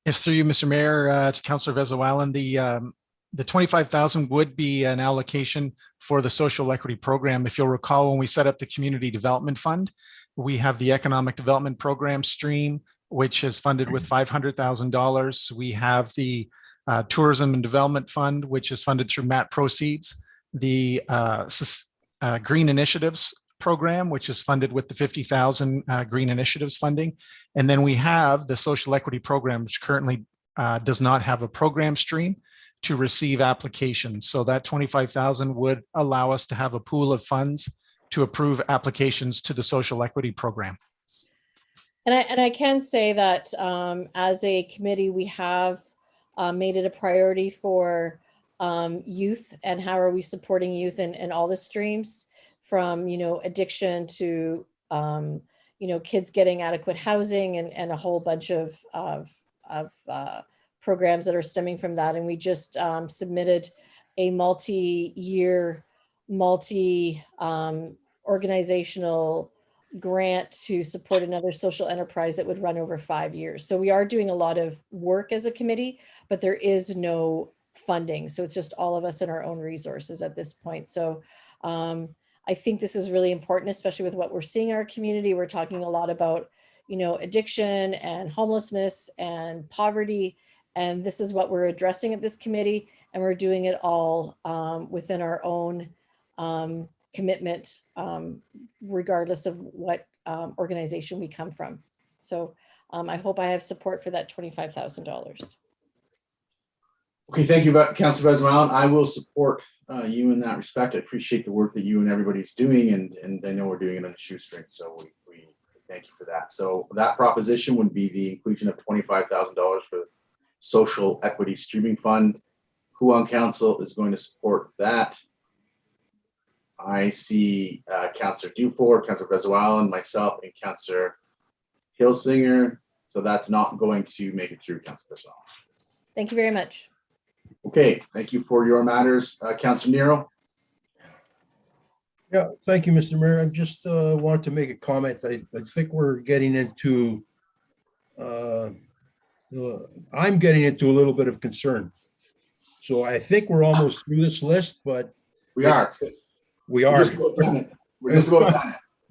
Yes, through you, Mr. Mayor, to Councillor Vezo-Allen, the 25,000 would be an allocation for the social equity program. If you'll recall, when we set up the community development fund, we have the economic development program stream, which is funded with $500,000. We have the tourism and development fund, which is funded through MAT proceeds, the green initiatives program, which is funded with the 50,000 green initiatives funding. And then we have the social equity program, which currently does not have a program stream to receive applications. So that 25,000 would allow us to have a pool of funds to approve applications to the social equity program. And I can say that as a committee, we have made it a priority for youth and how are we supporting youth in all the streams from, addiction to, kids getting adequate housing and a whole bunch of programs that are stemming from that. And we just submitted a multi-year, organizational grant to support another social enterprise that would run over 5 years. So we are doing a lot of work as a committee, but there is no funding. So it's just all of us and our own resources at this point. So I think this is really important, especially with what we're seeing in our community. We're talking a lot about, addiction and homelessness and poverty. And this is what we're addressing at this committee. And we're doing it all within our own commitment, regardless of what organization we come from. So I hope I have support for that $25,000. Okay, thank you, Councilor Bezuilen. I will support you in that respect. I appreciate the work that you and everybody's doing, and I know we're doing it on a shoestring, so we thank you for that. So that proposition would be the inclusion of $25,000 for Social Equity Streaming Fund. Who on council is going to support that? I see Councilor Dufour, Councilor Bezuilen, myself, and Councilor Hilsinger. So that's not going to make it through, Councilor Bezuilen. Thank you very much. Okay, thank you for your matters. Councilor Nero. Yeah, thank you, Mr. Mayor. I just wanted to make a comment. I think we're getting into, I'm getting into a little bit of concern. So I think we're almost through this list, but we are. We're just about done.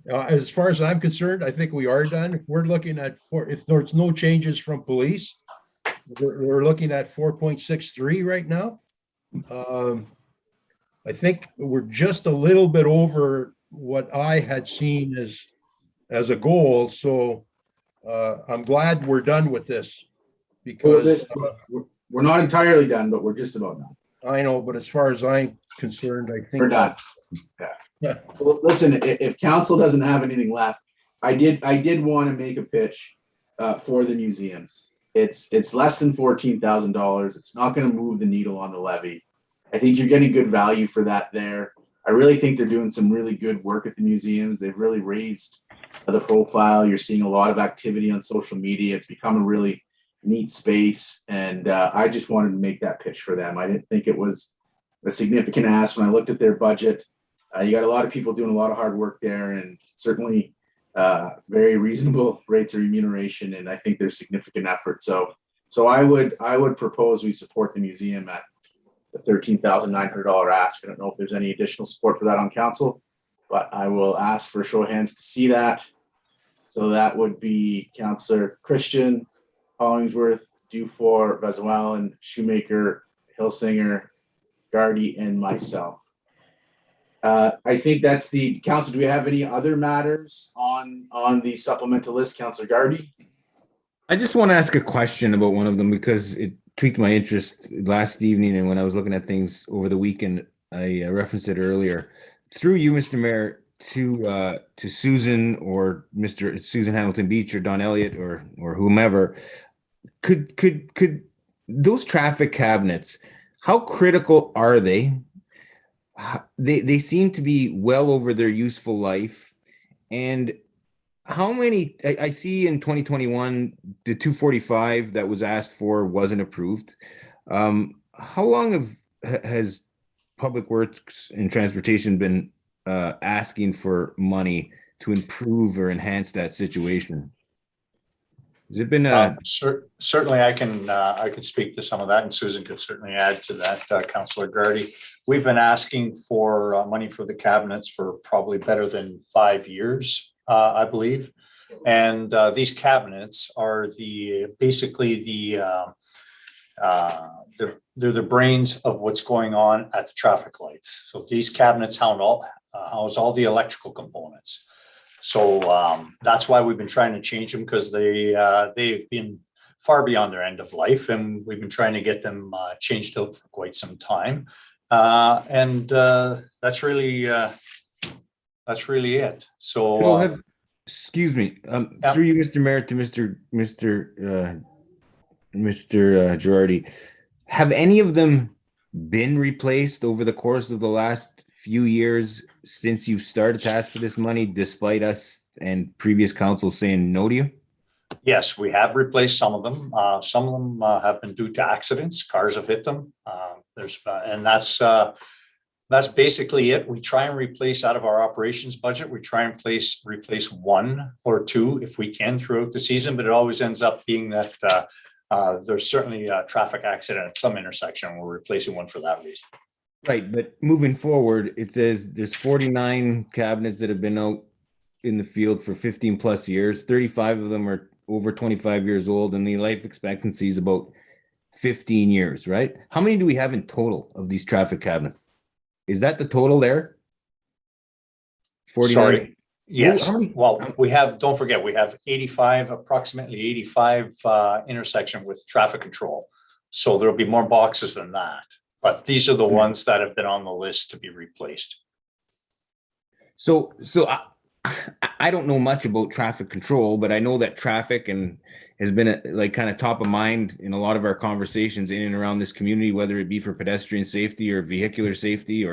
As far as I'm concerned, I think we are done. We're looking at if there's no changes from police, we're looking at 4.63 right now. I think we're just a little bit over what I had seen as a goal. So I'm glad we're done with this, because we're not entirely done, but we're just about done. I know, but as far as I'm concerned, I think we're done. Yeah. So listen, if council doesn't have anything left, I did want to make a pitch for the museums. It's less than $14,000. It's not going to move the needle on the levy. I think you're getting good value for that there. I really think they're doing some really good work at the museums. They've really raised the profile. You're seeing a lot of activity on social media. It's become a really neat space. And I just wanted to make that pitch for them. I didn't think it was a significant ask when I looked at their budget. You got a lot of people doing a lot of hard work there, and certainly very reasonable rates of remuneration. And I think there's significant effort. So I would propose we support the museum at the $13,900 ask. I don't know if there's any additional support for that on council, but I will ask for a show of hands to see that. So that would be Councillor Christian, Hollingsworth, Dufour, Bezuilen, Shoemaker, Hilsinger, Gardy, and myself. I think that's the council. Do we have any other matters on the supplemental list, Councillor Gardy? I just want to ask a question about one of them because it tweaked my interest last evening, and when I was looking at things over the weekend, I referenced it earlier. Through you, Mr. Mayor, to Susan or Susan Hamilton Beach or Don Elliott or whomever, could those traffic cabinets, how critical are they? They seem to be well over their useful life. And how many, I see in 2021, the 245 that was asked for wasn't approved. How long has Public Works and Transportation been asking for money to improve or enhance that situation? Has it been certainly I can speak to some of that, and Susan could certainly add to that, Councillor Gardy. We've been asking for money for the cabinets for probably better than 5 years, I believe. And these cabinets are basically they're the brains of what's going on at the traffic lights. So these cabinets house all the electrical components. So that's why we've been trying to change them, because they've been far beyond their end of life, and we've been trying to get them changed out for quite some time. And that's really it. So excuse me, through you, Mr. Mayor, to Mr. Girardi, have any of them been replaced over the course of the last few years? since you've started to ask for this money, despite us and previous councils saying no to you? Yes, we have replaced some of them. Some of them have been due to accidents. Cars have hit them. And that's basically it. We try and replace out of our operations budget. We try and replace one or two if we can throughout the season, but it always ends up being that there's certainly a traffic accident at some intersection. We're replacing one for that reason. Right, but moving forward, it says there's 49 cabinets that have been out in the field for 15 plus years. 35 of them are over 25 years old, and the life expectancy is about 15 years, right? How many do we have in total of these traffic cabinets? Is that the total there? 49? Sorry. Yes. How many- Well, we have, don't forget, we have 85, approximately 85 intersection with traffic control. So there'll be more boxes than that. But these are the ones that have been on the list to be replaced. So I don't know much about traffic control, but I know that traffic and has been like kind of top of mind in a lot of our conversations in and around this community, whether it be for pedestrian safety or vehicular safety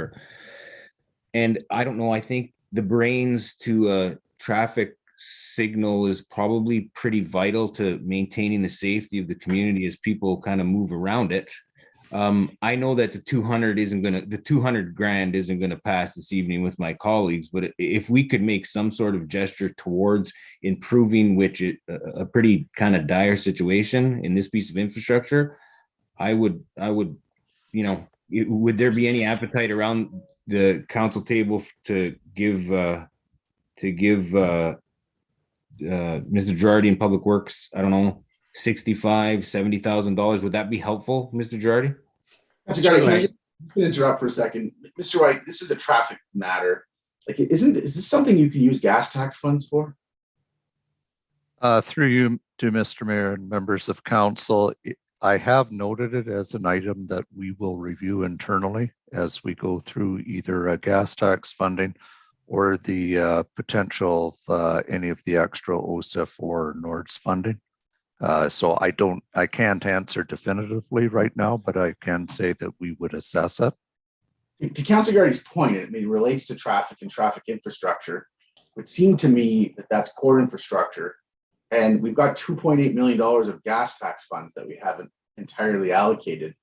and I don't know, I think the brains to a traffic signal is probably pretty vital to maintaining the safety of the community as people kind of move around it. I know that the 200 grand isn't going to pass this evening with my colleagues, but if we could make some sort of gesture towards improving a pretty kind of dire situation in this piece of infrastructure, I would, would there be any appetite around the council table to give Mr. Girardi in Public Works, I don't know, $65,000-$70,000? Would that be helpful, Mr. Girardi? Mr. Girardi, can I just interrupt for a second? Mr. White, this is a traffic matter. Like, is this something you can use gas tax funds for? Through you to Mr. Mayor and members of council, I have noted it as an item that we will review internally as we go through either a gas tax funding or the potential of any of the extra OSIF or NORDS funding. So I can't answer definitively right now, but I can say that we would assess it. To Councilor Gardy's point, it relates to traffic and traffic infrastructure. It would seem to me that that's core infrastructure. And we've got $2.8 million of gas tax funds that we haven't entirely allocated.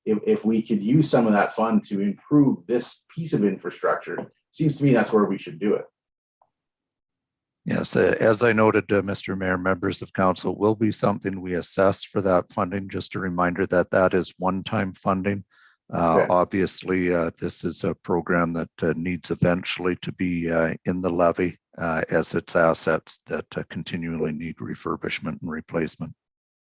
If we could use some of that fund to improve this piece of infrastructure, it seems to me that's where we should do it. Yes, as I noted, Mr. Mayor, members of council, will be something we assess for that funding. Just a reminder that that is one-time funding. Okay. Obviously, this is a program that needs eventually to be in the levy as its assets that continually need refurbishment and replacement.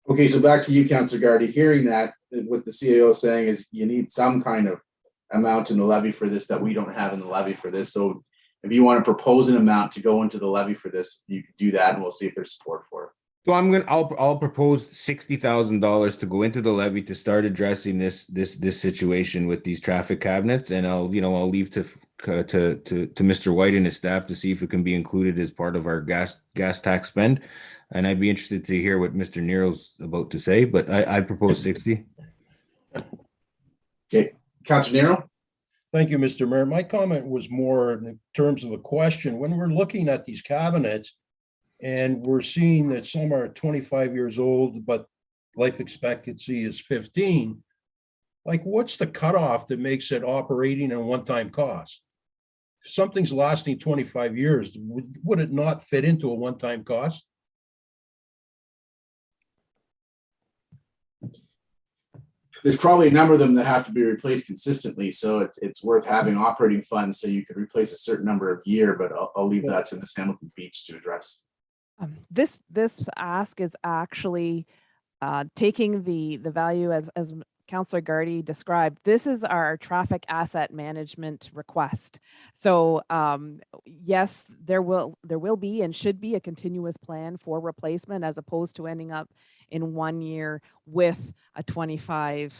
Okay, so back to you, Councilor Gardy. Hearing that, what the CAO is saying is you need some kind of amount in the levy for this that we don't have in the levy for this. So if you want to propose an amount to go into the levy for this, you could do that, and we'll see if there's support for it. So I'll propose $60,000 to go into the levy to start addressing this situation with these traffic cabinets, and I'll leave to Mr. White and his staff to see if it can be included as part of our gas tax spend. And I'd be interested to hear what Mr. Nero's about to say, but I propose 60. Okay, Councilor Nero. Thank you, Mr. Mayor. My comment was more in terms of a question. When we're looking at these cabinets and we're seeing that some are 25 years old, but life expectancy is 15, like what's the cutoff that makes it operating and one-time cost? If something's lasting 25 years, would it not fit into a one-time cost? There's probably a number of them that have to be replaced consistently, so it's worth having operating funds so you could replace a certain number of year, but I'll leave that to Ms. Hamilton Beach to address. This ask is actually taking the value as Councillor Gardy described. This is our traffic asset management request. So yes, there will be and should be a continuous plan for replacement as opposed to ending up in 1 year with a 25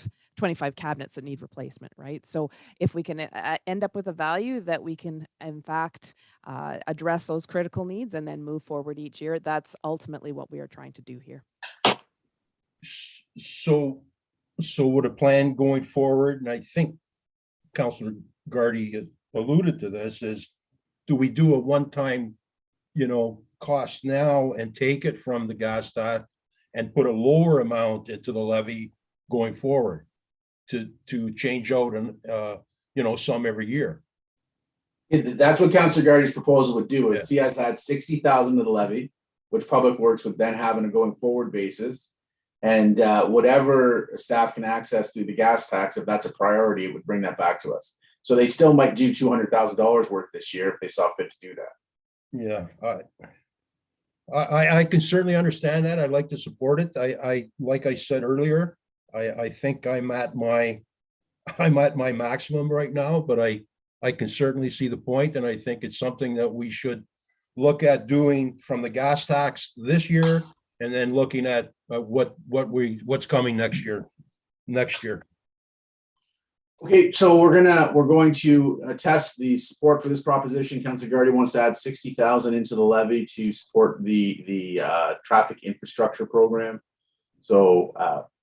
cabinets that need replacement, right? So if we can end up with a value that we can in fact address those critical needs and then move forward each year, that's ultimately what we are trying to do here. So would a plan going forward, and I think Councilor Gardy alluded to this, is do we do a one-time, cost now and take it from the gas tax and put a lower amount into the levy going forward to change out and, some every year? That's what Councillor Gardy's proposal would do. It's, he has had 60,000 to the levy, which Public Works would then have on a going forward basis. And whatever staff can access through the gas tax, if that's a priority, it would bring that back to us. So they still might do $200,000 worth this year if they saw fit to do that. Yeah, I can certainly understand that. I'd like to support it. I like I said earlier, I think I'm at my maximum right now, but I can certainly see the point, and I think it's something that we should look at doing from the gas tax this year, and then looking at what's coming next year. Okay, so we're going to test the support for this proposition. Councillor Gardy wants to add 60,000 into the levy to support the traffic infrastructure program. So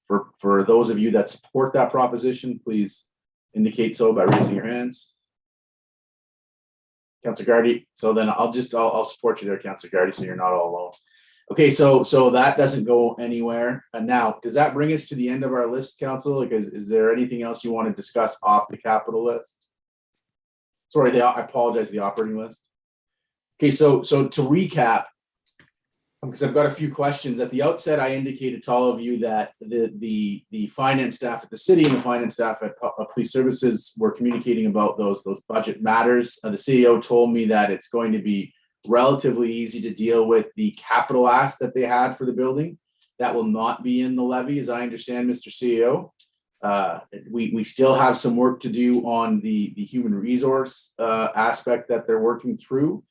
for those of you that support that proposition, please indicate so by raising your hands. Councillor Gardy, so then I'll support you there, Councillor Gardy, so you're not all alone. Okay, so that doesn't go anywhere. And now, does that bring us to the end of our list, Council? Like, is there anything else you want to discuss off the capital list? Sorry, I apologize, the operating list. Okay, so to recap, because I've got a few questions. At the outset, I indicated to all of you that the finance staff at the city and the finance staff at police services were communicating about those budget matters. The CEO told me that it's going to be relatively easy to deal with the capital ask that they had for the building. That will not be in the levy, as I understand, Mr. CEO. We still have some work to do on the human resource aspect that they're working through.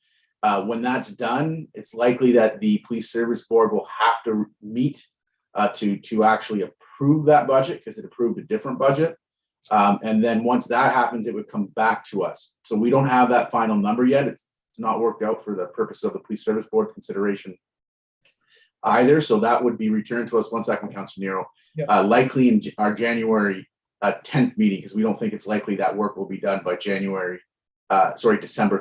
When that's done, it's likely that the police service board will have to meet to actually approve that budget, because it approved a different budget. And then once that happens, it would come back to us. So we don't have that final number yet. It's not worked out for the purpose of the police service board consideration either. So that would be returned to us. One second, Councillor Nero. Yeah. Likely in our January 10th meeting, because we don't think it's likely that work will be done by December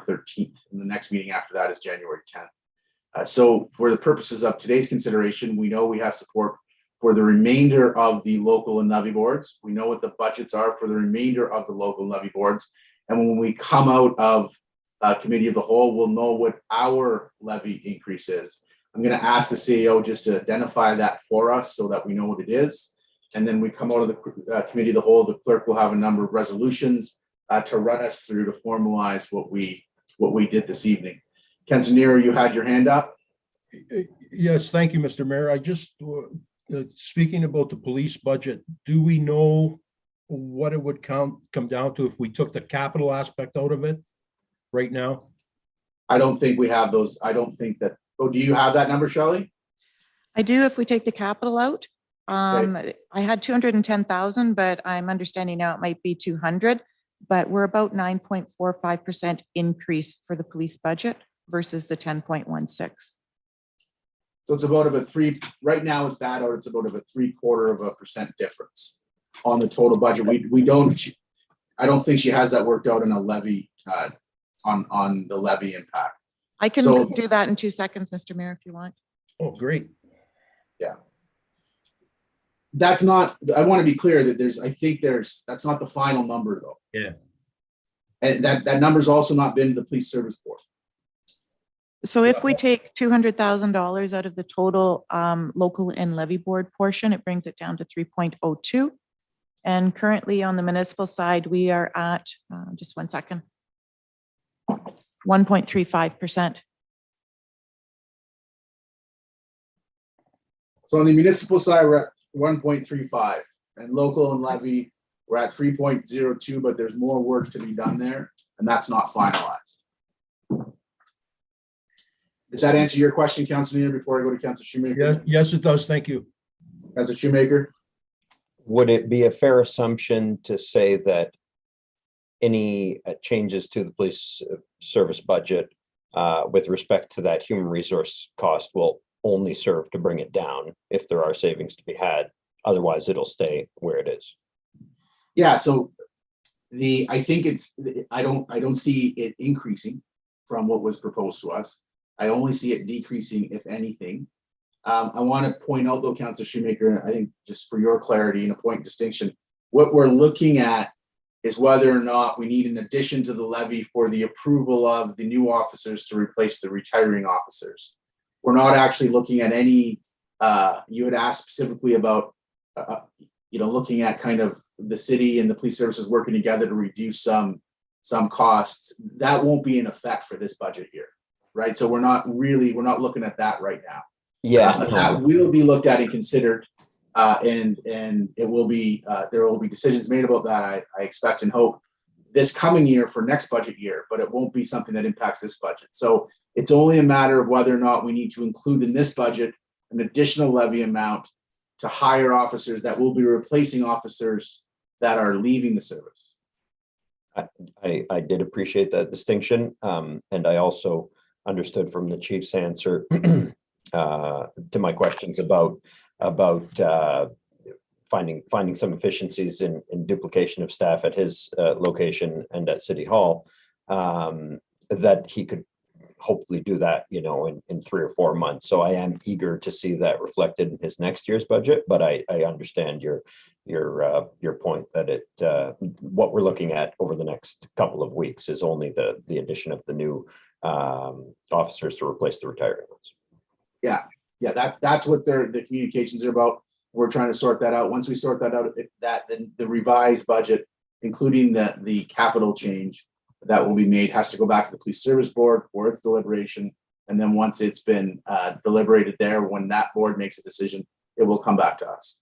13th. And the next meeting after that is January 10th. So for the purposes of today's consideration, we know we have support for the remainder of the local and levy boards. We know what the budgets are for the remainder of the local and levy boards. And when we come out of committee of the whole, we'll know what our levy increase is. I'm going to ask the CEO just to identify that for us so that we know what it is. And then we come out of the committee of the whole, the clerk will have a number of resolutions to run us through to formalize what we did this evening. Councillor Nero, you had your hand up. Yes, thank you, Mr. Mayor. I just, speaking about the police budget, do we know what it would come down to if we took the capital aspect out of it right now? I don't think we have those. I don't think that. Oh, do you have that number, Shelley? I do, if we take the capital out. Okay. I had 210,000, but I'm understanding now it might be 200, but we're about 9.45% increase for the police budget versus the 10.16. So it's about right now it's that, or it's about a 0.75% difference on the total budget. I don't think she has that worked out in a levy on the levy impact. I can do that in 2 seconds, Mr. Mayor, if you want. Oh, great. Yeah. That's not, I want to be clear that that's not the final number though. Yeah. And that number's also not been to the police service board. So if we take $200,000 out of the total local and levy board portion, it brings it down to 3.02. And currently on the municipal side, we are at, just 1 second, 1.35%. So on the municipal side, we're at 1.35, and local and levy, we're at 3.02, but there's more work to be done there, and that's not finalized. Does that answer your question, Councillor Nero, before I go to Councillor Shoemaker? Yes, it does. Thank you. Councillor Shoemaker? Would it be a fair assumption to say that any changes to the police service budget with respect to that human resource cost will only serve to bring it down if there are savings to be had? Otherwise, it'll stay where it is. Yeah, so I think I don't see it increasing from what was proposed to us. I only see it decreasing, if anything. I want to point out though, Councillor Shoemaker, I think just for your clarity and a point of distinction, what we're looking at is whether or not we need an addition to the levy for the approval of the new officers to replace the retiring officers. We're not actually looking at any, you had asked specifically about, looking at kind of the city and the police services working together to reduce some costs. That won't be in effect for this budget year, right? So we're not looking at that right now. Yeah. That will be looked at and considered, and it will be, there will be decisions made about that, I expect and hope, this coming year for next budget year, but it won't be something that impacts this budget. So it's only a matter of whether or not we need to include in this budget an additional levy amount to hire officers that will be replacing officers that are leaving the service. I did appreciate that distinction. And I also understood from the chief's answer to my questions about finding some efficiencies in duplication of staff at his location and at City Hall, that he could hopefully do that, in 3 or 4 months. So I am eager to see that reflected in his next year's budget, but I understand your point that what we're looking at over the next couple of weeks is only the addition of the new officers to replace the retiring ones. Yeah, that's what the communications are about. We're trying to sort that out. Once we sort that out, then the revised budget, including the capital change that will be made, has to go back to the police service board for its deliberation. And then once it's been deliberated there, when that board makes a decision, it will come back to us.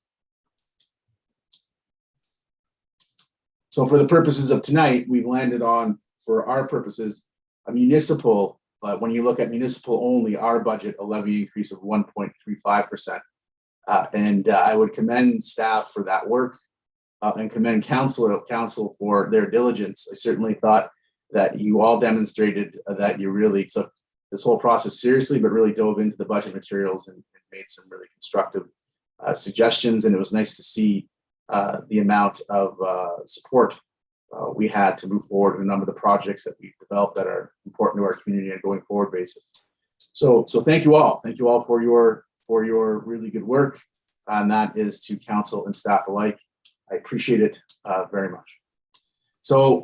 So for the purposes of tonight, we've landed on, for our purposes, a municipal, when you look at municipal only, our budget, a levy increase of 1.35%. And I would commend staff for that work and commend council for their diligence. I certainly thought that you all demonstrated that you really took this whole process seriously, but really dove into the budget materials and made some really constructive suggestions. And it was nice to see the amount of support we had to move forward in a number of the projects that we've developed that are important to our community on a going forward basis. So thank you all. Thank you all for your really good work. And that is to council and staff alike. I appreciate it very much. So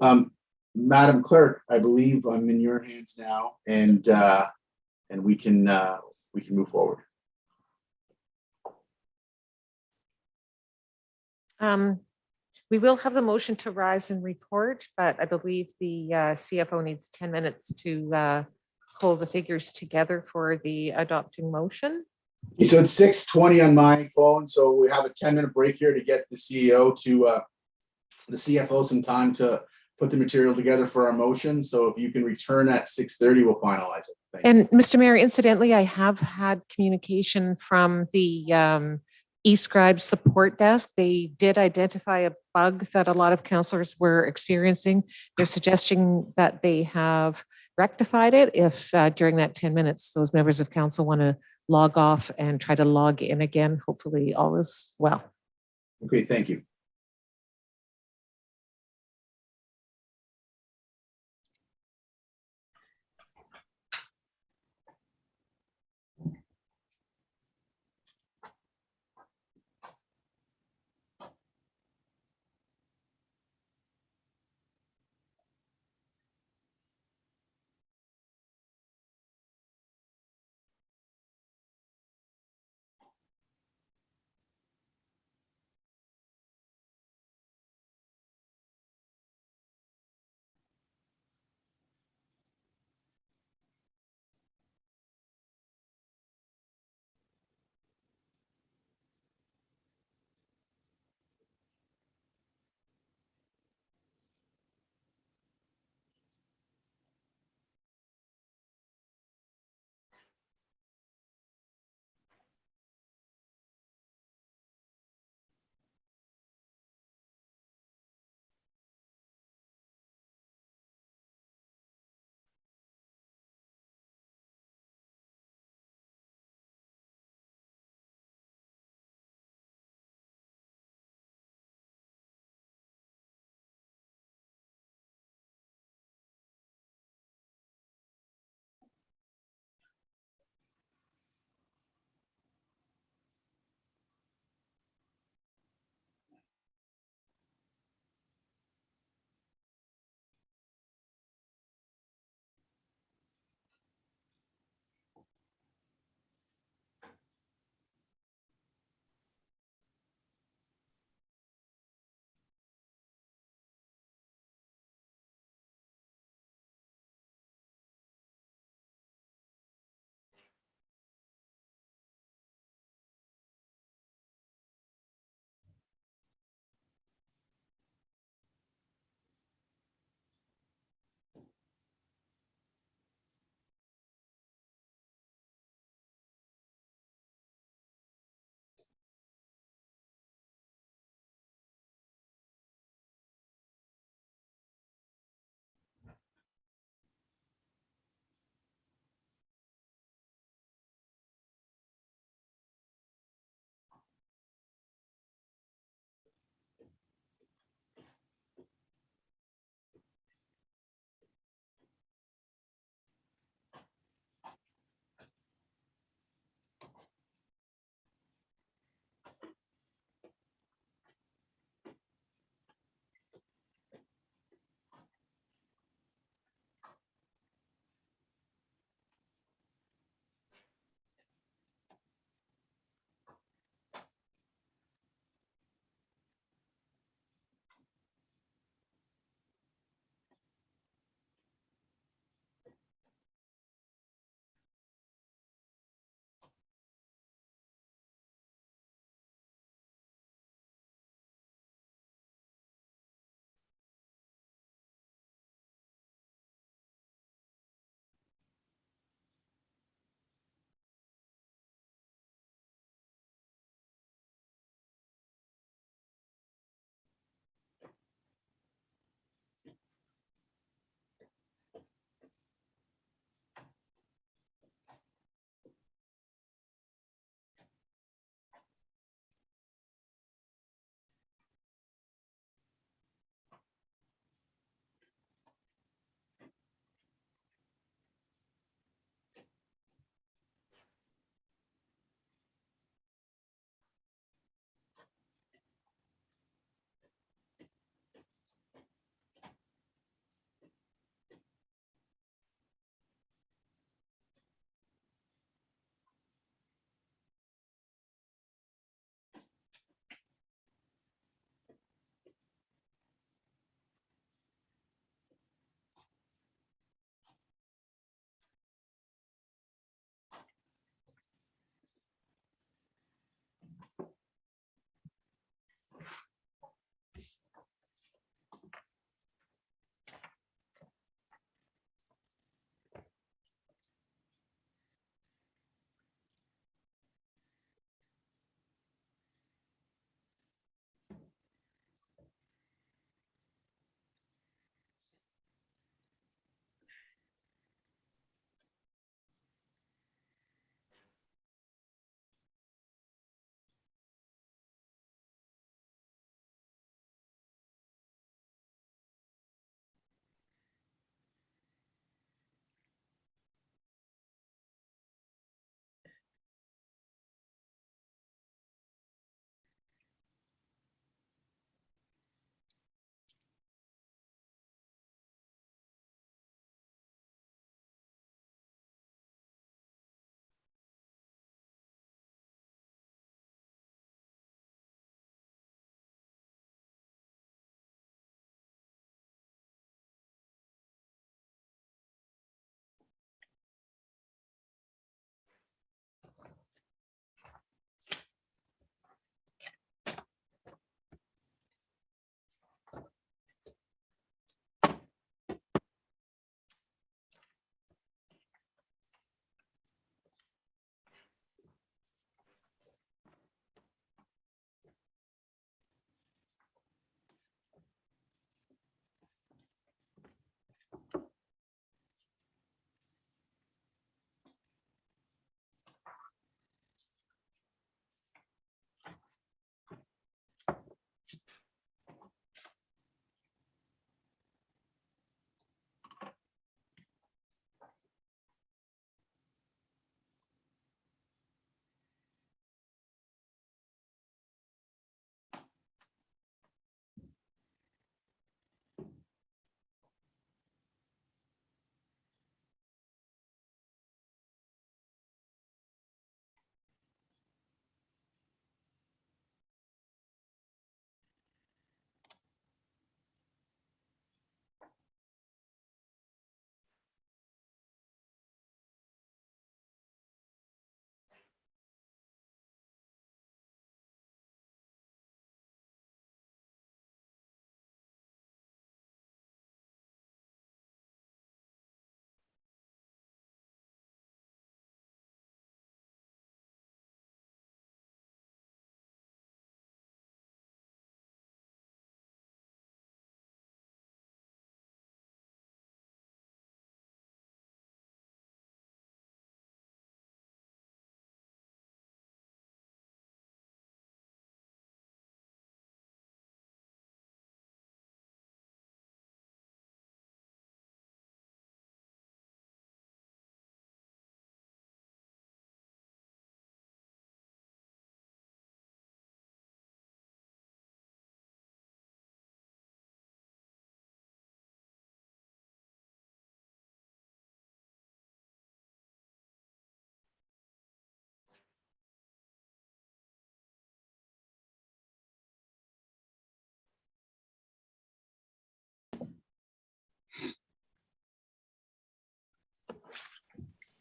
Madam Clerk, I believe I'm in your hands now, and we can move forward. We will have the motion to rise and report, but I believe the CFO needs 10 minutes to pull the figures together for the adopting motion. So it's 6:20 on my phone, so we have a 10-minute break here to get the CEO to the CFO some time to put the material together for our motion. So if you can return at 6:30, we'll finalize it. Thank And Mr. Mayor, incidentally, I have had communication from the eScribe support desk. They did identify a bug that a lot of councillors were experiencing. They're suggesting that they have rectified it. If during that 10 minutes, those members of council want to log off and try to log in again, hopefully all is well. Okay, thank you.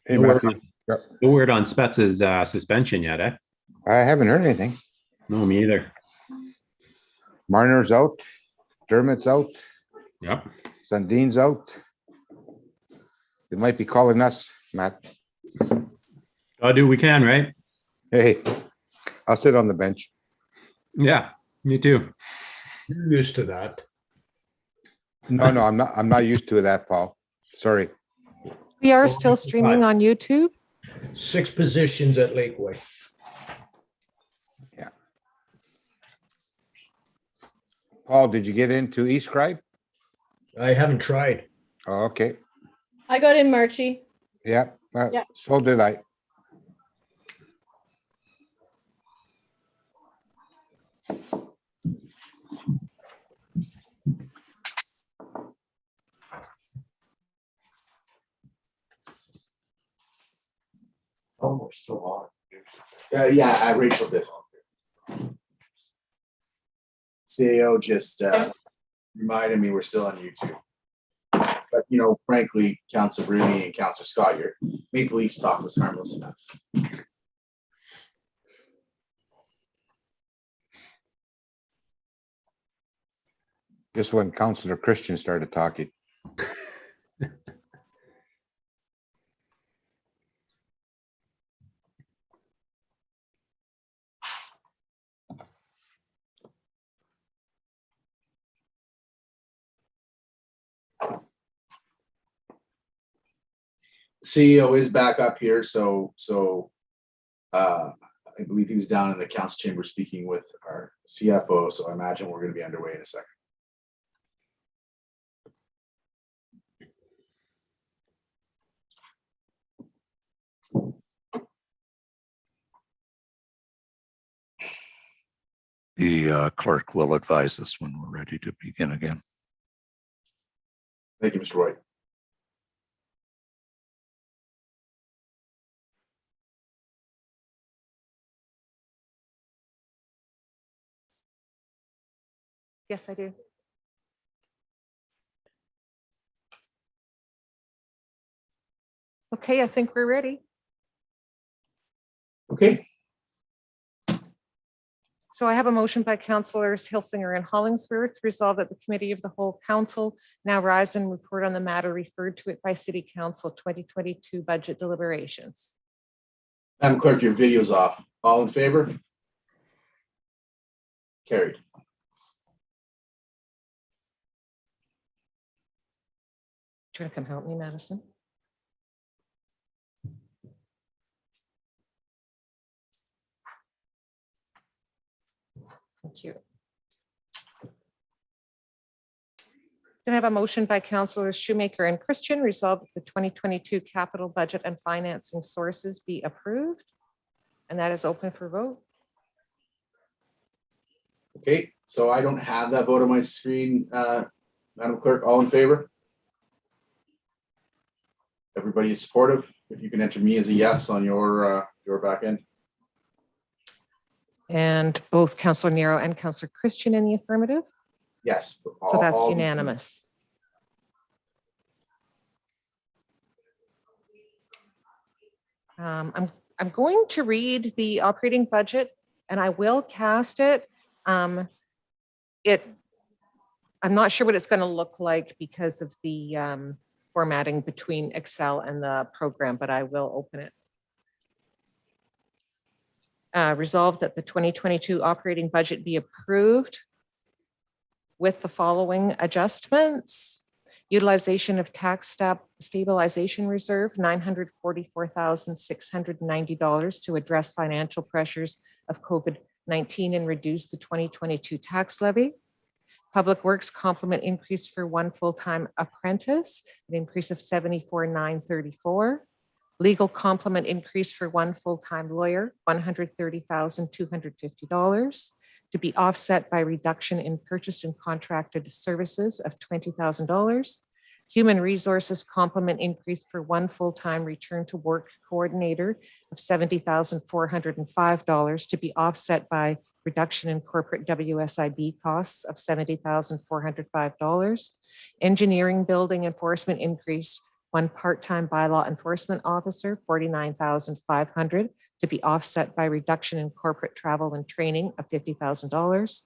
Hey, No word Matthew. on- No word on Spetz's suspension yet, eh? I haven't heard anything. No, me either. Marner's out, Dermot's out, Yep. Sundin's out. They might be calling us, Matt. Gotta do what we can, right? Hey, I'll sit on the bench. Yeah, me too. You're used to that. No, I'm not. I'm not used to that, Paul. Sorry. We are still streaming on YouTube. 6 positions at Lakeway. Yeah. Paul, did you get into eScribe? I haven't tried. Oh, okay. I got in Marchie. Yeah. Yeah. So did I. Oh, we're still on. Yeah, Rachel did. CAO just reminded me we're still on YouTube. But, you know, frankly, Councilor Bruni and Councilor Scott, your Maple Leafs talk was harmless enough. Just when Councilor Christian started talking. CEO is back up here, so I believe he was down in the council chamber speaking with our CFO, so I imagine we're gonna be underway in a second. The clerk will advise us when we're ready to begin again. Thank you, Mr. White. Yes, I do. Okay, I think we're ready. Okay. So I have a motion by councillors Hilsinger and Hollingsworth, resolved that the committee of the whole council now rise and report on the matter referred to it by City Council 2022 budget deliberations. Madam Clerk, your video's off. All in favor? Carried. Do you want to come help me, Madison? Thank you. Then I have a motion by councillors Shoemaker and Christian, resolved that the 2022 capital budget and financing sources be approved. And that is open for vote. Okay, so I don't have that vote on my screen. Madam Clerk, all in favor? Everybody is supportive. If you can enter me as a yes on your back end. And both Councillor Nero and Councillor Christian in the affirmative. Yes. So that's unanimous. I'm going to read the operating budget and I will cast it. I'm not sure what it's going to look like because of the formatting between Excel and the program, but I will open it. Resolved that the 2022 operating budget be approved with the following adjustments. Utilization of tax stabilization reserve, $944,690 to address financial pressures of COVID-19 and reduce the 2022 tax levy. Public Works complement increase for one full-time apprentice, an increase of $74,934. Legal complement increase for one full-time lawyer, $130,250, to be offset by reduction in purchased and contracted services of $20,000. Human Resources complement increase for one full-time return to work coordinator of $70,405, to be offset by reduction in corporate WSIB costs of $70,405. Engineering building enforcement increase one part-time bylaw enforcement officer, $49,500, to be offset by reduction in corporate travel and training of $50,000.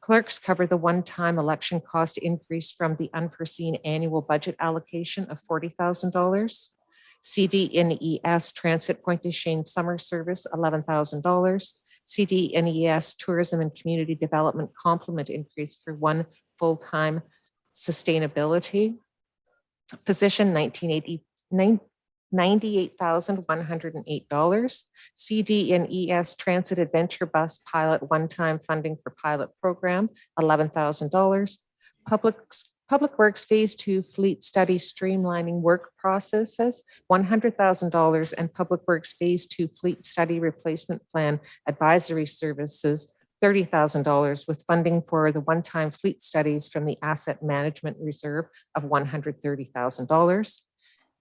Clerks cover the one-time election cost increase from the unforeseen annual budget allocation of $40,000. CD&ES Transit Point to Shane Summer Service, $11,000. CD&ES Tourism and Community Development Complement increase for one full-time sustainability position, $98,108. CD&ES Transit Adventure Bus Pilot one-time funding for pilot program, $11,000. Public Works Phase 2 Fleet Study Streamlining Work Processes, $100,000, and Public Works Phase 2 Fleet Study Replacement Plan Advisory Services, $30,000, with funding for the one-time fleet studies from the Asset Management Reserve of $130,000.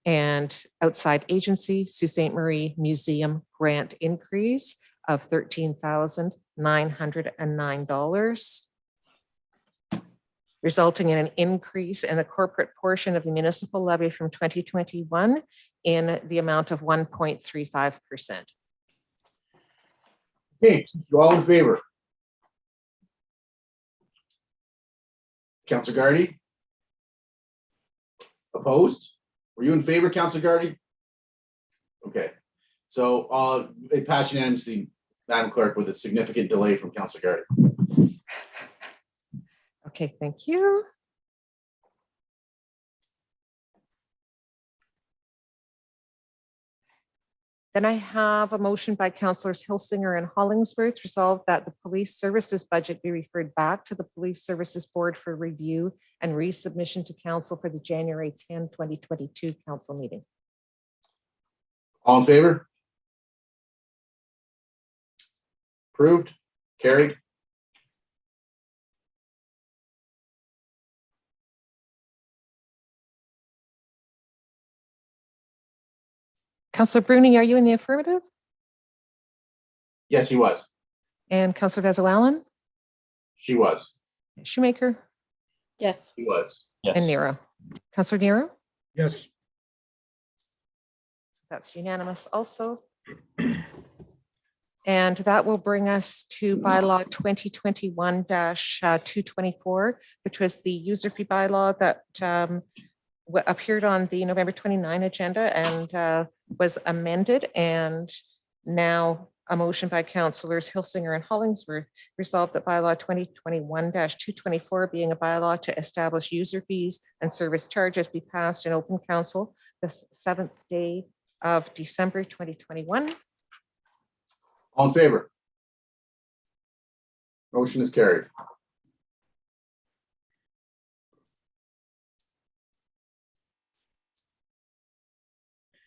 And outside agency, Sault Ste. Marie Museum grant increase of $13,909, resulting in an increase in the corporate portion of the municipal levy from 2021 in the amount of 1.35%. Okay, you all in favor? Councillor Gardy? Opposed? Were you in favor, Councillor Gardy? Okay, so it passed unanimously, Madam Clerk, with a significant delay from Councillor Gardy. Okay, thank you. Then I have a motion by Councillors Hilsinger and Hollingsworth, resolved that the police services budget be referred back to the Police Services Board for review and resubmission to council for the January 10, 2022 council meeting. All in favor? Approved, carried. Councillor Bruni, are you in the affirmative? Yes, he was. And Councillor Vezo-Allen? She was. Shoemaker? Yes. He was. And Nero? Councillor Nero? Yes. That's unanimous also. And that will bring us to bylaw 2021-224, which was the user fee bylaw that appeared on the November 29 agenda and was amended. And now a motion by Councillors Hilsinger and Hollingsworth resolved that bylaw 2021-224, being a bylaw to establish user fees and service charges, be passed in open council the 7th day of December 2021. All in favor? Motion is carried.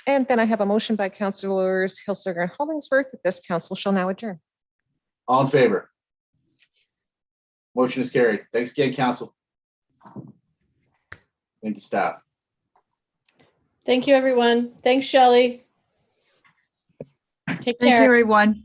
And then I have a motion by Councillors Hilsinger and Hollingsworth that this council shall now adjourn. All in favor? Motion is carried. Thanks again, council. Thank you, staff. Thank you, everyone. Thanks, Shelley. Take care. Thank you, everyone.